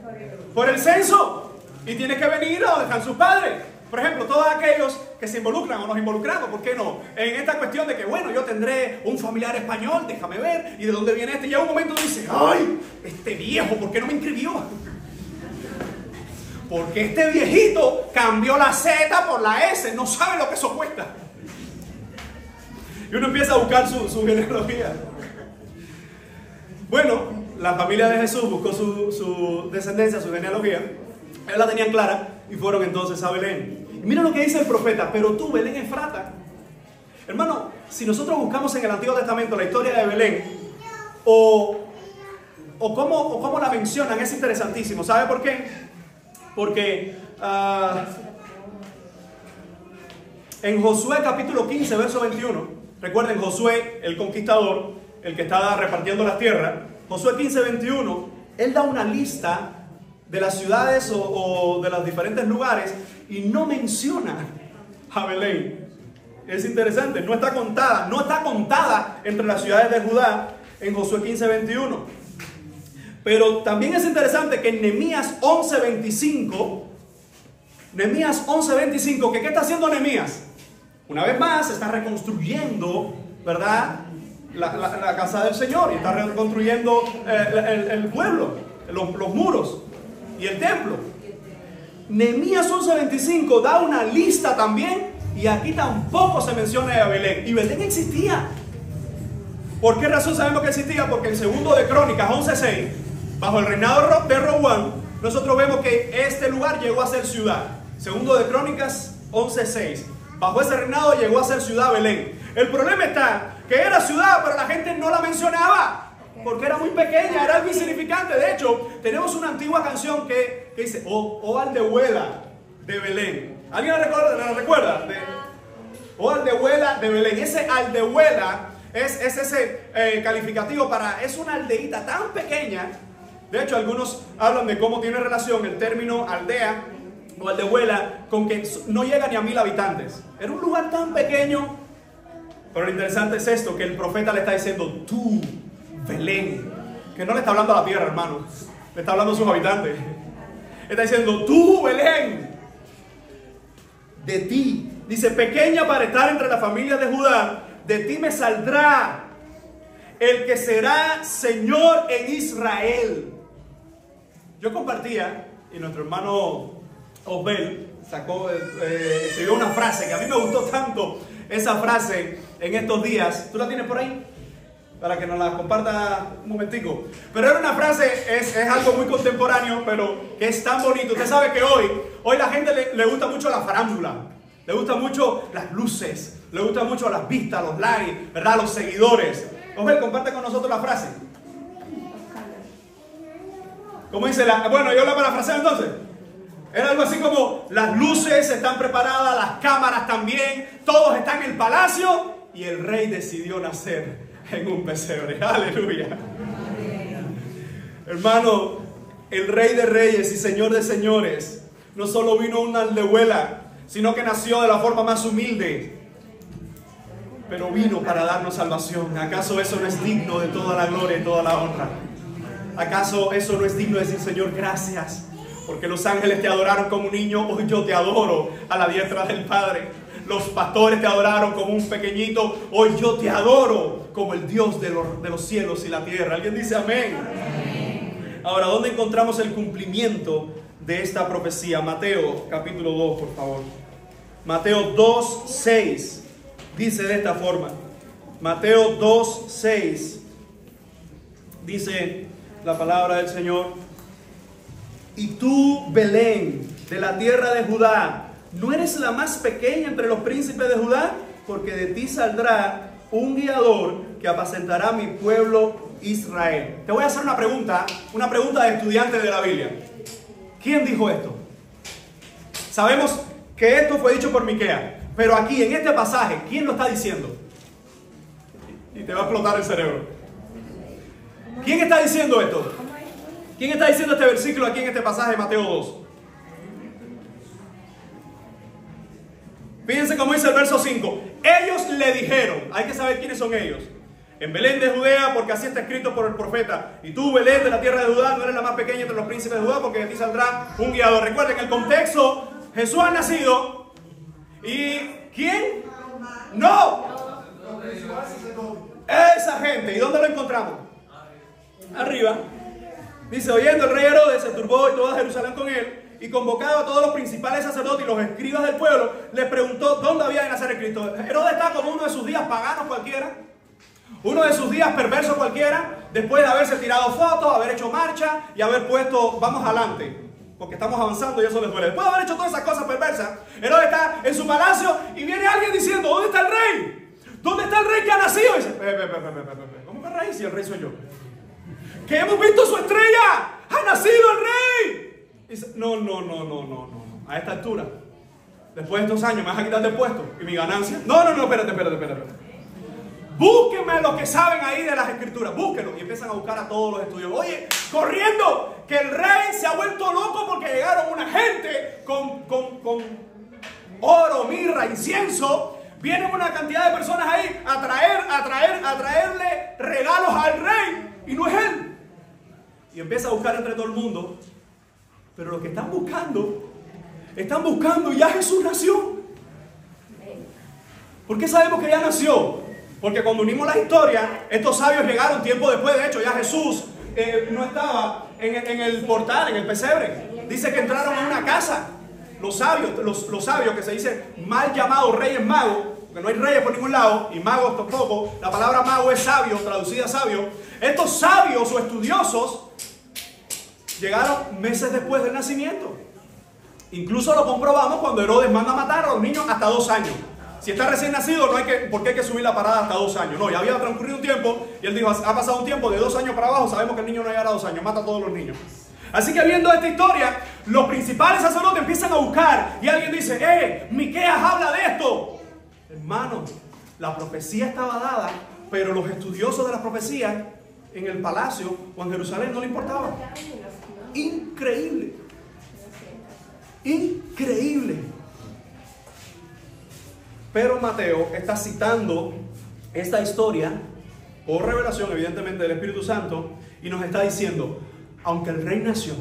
Por el censo. Y tiene que venir a donde están sus padres. Por ejemplo, todos aquellos que se involucran o nos involucramos, ¿por qué no? En esta cuestión de que, bueno, yo tendré un familiar español, déjame ver, y de dónde viene este. Y a un momento dice, ¡ay! Este viejo, ¿por qué no me inscribió? Porque este viejito cambió la Z por la S, no sabe lo que eso cuesta. Y uno empieza a buscar su genealogía. Bueno, la familia de Jesús buscó su descendencia, su genealogía. Ellos la tenían clara y fueron entonces a Belén. Y mira lo que dice el profeta: pero tú, Belén Efrata. Hermano, si nosotros buscamos en el Antiguo Testamento la historia de Belén, o cómo la mencionan, es interesantísimo. ¿Sabe por qué? Porque en Josué capítulo 15, verso 21, recuerden Josué, el conquistador, el que estaba repartiendo las tierras, Josué 15, 21, él da una lista de las ciudades o de los diferentes lugares y no menciona a Belén. Es interesante, no está contada entre las ciudades de Judá en Josué 15, 21. Pero también es interesante que en Nehemías 11:25, ¿qué está haciendo Nehemías? Una vez más está reconstruyendo, ¿verdad?, la casa del Señor, y está reconstruyendo el pueblo, los muros y el templo. Nehemías 11:25 da una lista también, y aquí tampoco se menciona a Belén. Y Belén existía. ¿Por qué razón sabemos que existía? Porque en 2 de Crónicas 11:6, bajo el reinado de Roboam, nosotros vemos que este lugar llegó a ser ciudad. 2 de Crónicas 11:6. Bajo ese reinado llegó a ser ciudad Belén. El problema está que era ciudad, pero la gente no la mencionaba, porque era muy pequeña, era algo insignificante. De hecho, tenemos una antigua canción que dice, oh Aldehuela de Belén. ¿Alguien la recuerda? Oh Aldehuela de Belén. Ese Aldehuela es ese calificativo es una aldeíta tan pequeña. De hecho, algunos hablan de cómo tiene relación el término aldea o aldehuela con que no llega ni a 1000 habitantes. Era un lugar tan pequeño. Pero lo interesante es esto, que el profeta le está diciendo, tú, Belén, que no le está hablando a la tierra, hermano, le está hablando a sus habitantes. Está diciendo, tú, Belén, de ti, dice, pequeña para estar entre las familias de Judá, de ti me saldrá el que será Señor en Israel. Yo compartía, y nuestro hermano Osbel escribió una frase que a mí me gustó tanto, esa frase en estos días. ¿Tú la tienes por ahí? Para que nos la comparta un momentico. Pero era una frase, es algo muy contemporáneo, pero que es tan bonito. Usted sabe que hoy la gente le gusta mucho la farándula, le gusta mucho las luces, le gusta mucho las vistas, los likes, ¿verdad?, los seguidores. Osbel, comparte con nosotros la frase. ¿Cómo dice bueno, yo la parafraseo entonces. Era algo así como, las luces están preparadas, las cámaras también, todos están en el palacio y el rey decidió nacer en un pesebre. Aleluya. Hermano, el Rey de Reyes y Señor de Señores no solo vino una aldehuela, sino que nació de la forma más humilde, pero vino para darnos salvación. ¿Acaso eso no es digno de toda la gloria y toda la honra? ¿Acaso eso no es digno de decir, Señor, gracias? Porque los ángeles te adoraron como un niño, hoy yo te adoro a la diestra del Padre. Los pastores te adoraron como un pequeñito, hoy yo te adoro como el Dios de los cielos y la tierra. ¿Alguien dice amén? Amén. Ahora, ¿dónde encontramos el cumplimiento de esta profecía? Mateo capítulo 2, por favor. Mateo 2:6 dice de esta forma. Mateo 2:6 dice la palabra del Señor: y tú, Belén, de la tierra de Judá, ¿no eres la más pequeña entre los príncipes de Judá? Porque de ti saldrá un guiador que apacentará a mi pueblo Israel. Te voy a hacer una pregunta de estudiante de la Biblia. ¿Quién dijo esto? Sabemos que esto fue dicho por Miquea, pero aquí en este pasaje, ¿quién lo está diciendo? Y te va a explotar el cerebro. ¿Quién está diciendo esto? ¿Quién está diciendo este versículo aquí en este pasaje de Mateo 2? Fíjense cómo dice el verso 5. Ellos le dijeron, hay que saber quiénes son ellos. En Belén de Judea, porque así está escrito por el profeta. Y tú, Belén, de la tierra de Judá, no eres la más pequeña entre los príncipes de Judá, porque de ti saldrá un guiador. Recuerden, el contexto, Jesús ha nacido. ¿Y quién? ¡No! Esa gente. ¿Y dónde lo encontramos? Arriba. Dice, oyendo el rey Herodes, se turbó y toda Jerusalén con él. Y convocado a todos los principales sacerdotes y los escribas del pueblo, les preguntó dónde había de nacer el Cristo. Herodes está como uno de sus días paganos cualquiera. Uno de sus días perversos cualquiera, después de haberse tirado fotos, haber hecho marcha y haber puesto, vamos adelante, porque estamos avanzando y eso les duele. Después de haber hecho todas esas cosas perversas, Herodes está en su palacio y viene alguien diciendo, ¿dónde está el rey? ¿Dónde está el rey que ha nacido? Y dice, ¿cómo que rey? Si el rey soy yo. Que hemos visto su estrella, ha nacido el rey. Y dice, no. A esta altura, después de estos años, me vas a quitar del puesto y mi ganancia. No, espérate. Búsquenme a los que saben ahí de las escrituras, búsquenlos. Y empiezan a buscar a todos los estudios. Oye, corriendo, que el rey se ha vuelto loco porque llegaron una gente con oro, mirra, incienso. Vienen una cantidad de personas ahí a traerle regalos al rey. Y no es él. Y empieza a buscar entre todo el mundo. Pero lo que están buscando ya Jesús nació. ¿Por qué sabemos que ya nació? Porque cuando unimos la historia, estos sabios llegaron tiempo después. De hecho, ya Jesús no estaba en el portal, en el pesebre. Dice que entraron a una casa. Los sabios que se dicen mal llamados reyes magos, porque no hay reyes por ningún lado, y magos tampoco. La palabra mago es sabio, traducida sabio. Estos sabios o estudiosos llegaron meses después del nacimiento. Incluso lo comprobamos cuando Herodes manda a matar a los niños hasta 2 años. Si está recién nacido, ¿por qué hay que subir la parada hasta 2 años? No, ya había transcurrido un tiempo y él dijo, ha pasado un tiempo de 2 años para abajo, sabemos que el niño no llegará a 2 años, mata a todos los niños. Así que viendo esta historia, los principales sacerdotes empiezan a buscar y alguien dice, Miqueas habla de esto. Hermano, la profecía estaba dada, pero los estudiosos de la profecía en el palacio o en Jerusalén no le importaba. Increíble. Pero Mateo está citando esta historia por revelación, evidentemente, del Espíritu Santo, y nos está diciendo, aunque el rey nació,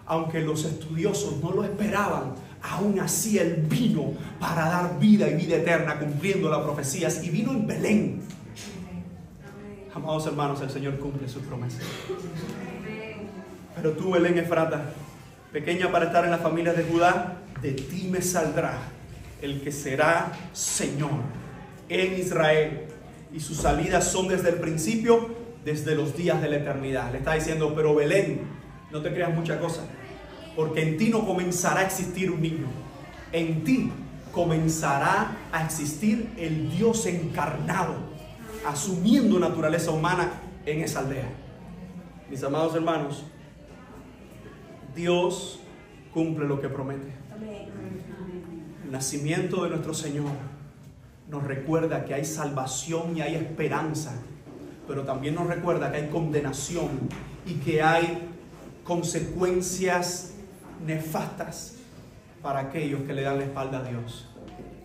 aunque los estudiosos no lo esperaban, aún así él vino para dar vida y vida eterna, cumpliendo las profecías, y vino en Belén. Amados hermanos, el Señor cumple sus promesas. Pero tú, Belén Efrata, pequeña para estar en las familias de Judá, de ti me saldrá el que será Señor en Israel. Y sus salidas son desde el principio, desde los días de la eternidad. Le está diciendo, pero Belén, no te creas mucha cosa, porque en ti no comenzará a existir un niño. En ti comenzará a existir el Dios encarnado, asumiendo naturaleza humana en esa aldea. Mis amados hermanos, Dios cumple lo que promete. El nacimiento de nuestro Señor nos recuerda que hay salvación y hay esperanza, pero también nos recuerda que hay condenación y que hay consecuencias nefastas para aquellos que le dan la espalda a Dios.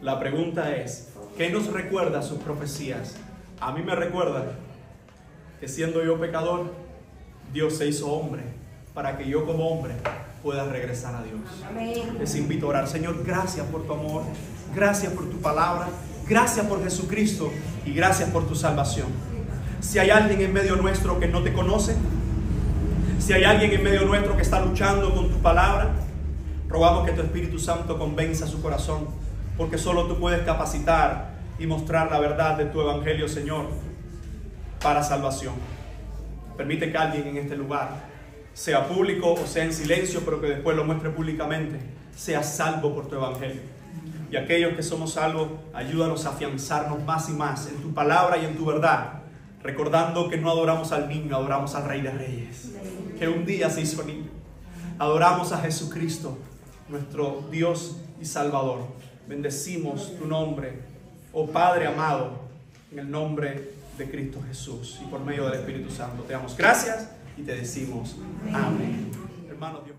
La pregunta es, ¿qué nos recuerda sus profecías? A mí me recuerda que siendo yo pecador, Dios se hizo hombre para que yo como hombre pueda regresar a Dios. Amén. Les invito a orar. Señor, gracias por tu amor, gracias por tu palabra, gracias por Jesucristo y gracias por tu salvación. Si hay alguien en medio nuestro que no te conoce, si hay alguien en medio nuestro que está luchando con tu palabra, rogamos que tu Espíritu Santo convenza su corazón, porque solo tú puedes capacitar y mostrar la verdad de tu evangelio, Señor, para salvación. Permite que alguien en este lugar, sea público o sea en silencio, pero que después lo muestre públicamente, sea salvo por tu evangelio. Y aquellos que somos salvos, ayúdanos a afianzarnos más y más en tu palabra y en tu verdad, recordando que no adoramos al niño, adoramos al Rey de Reyes, que un día se hizo niño. Adoramos a Jesucristo, nuestro Dios y Salvador. Bendecimos tu nombre, oh Padre amado, en el nombre de Cristo Jesús y por medio del Espíritu Santo. Te damos gracias y te decimos amén. Hermanos, Dios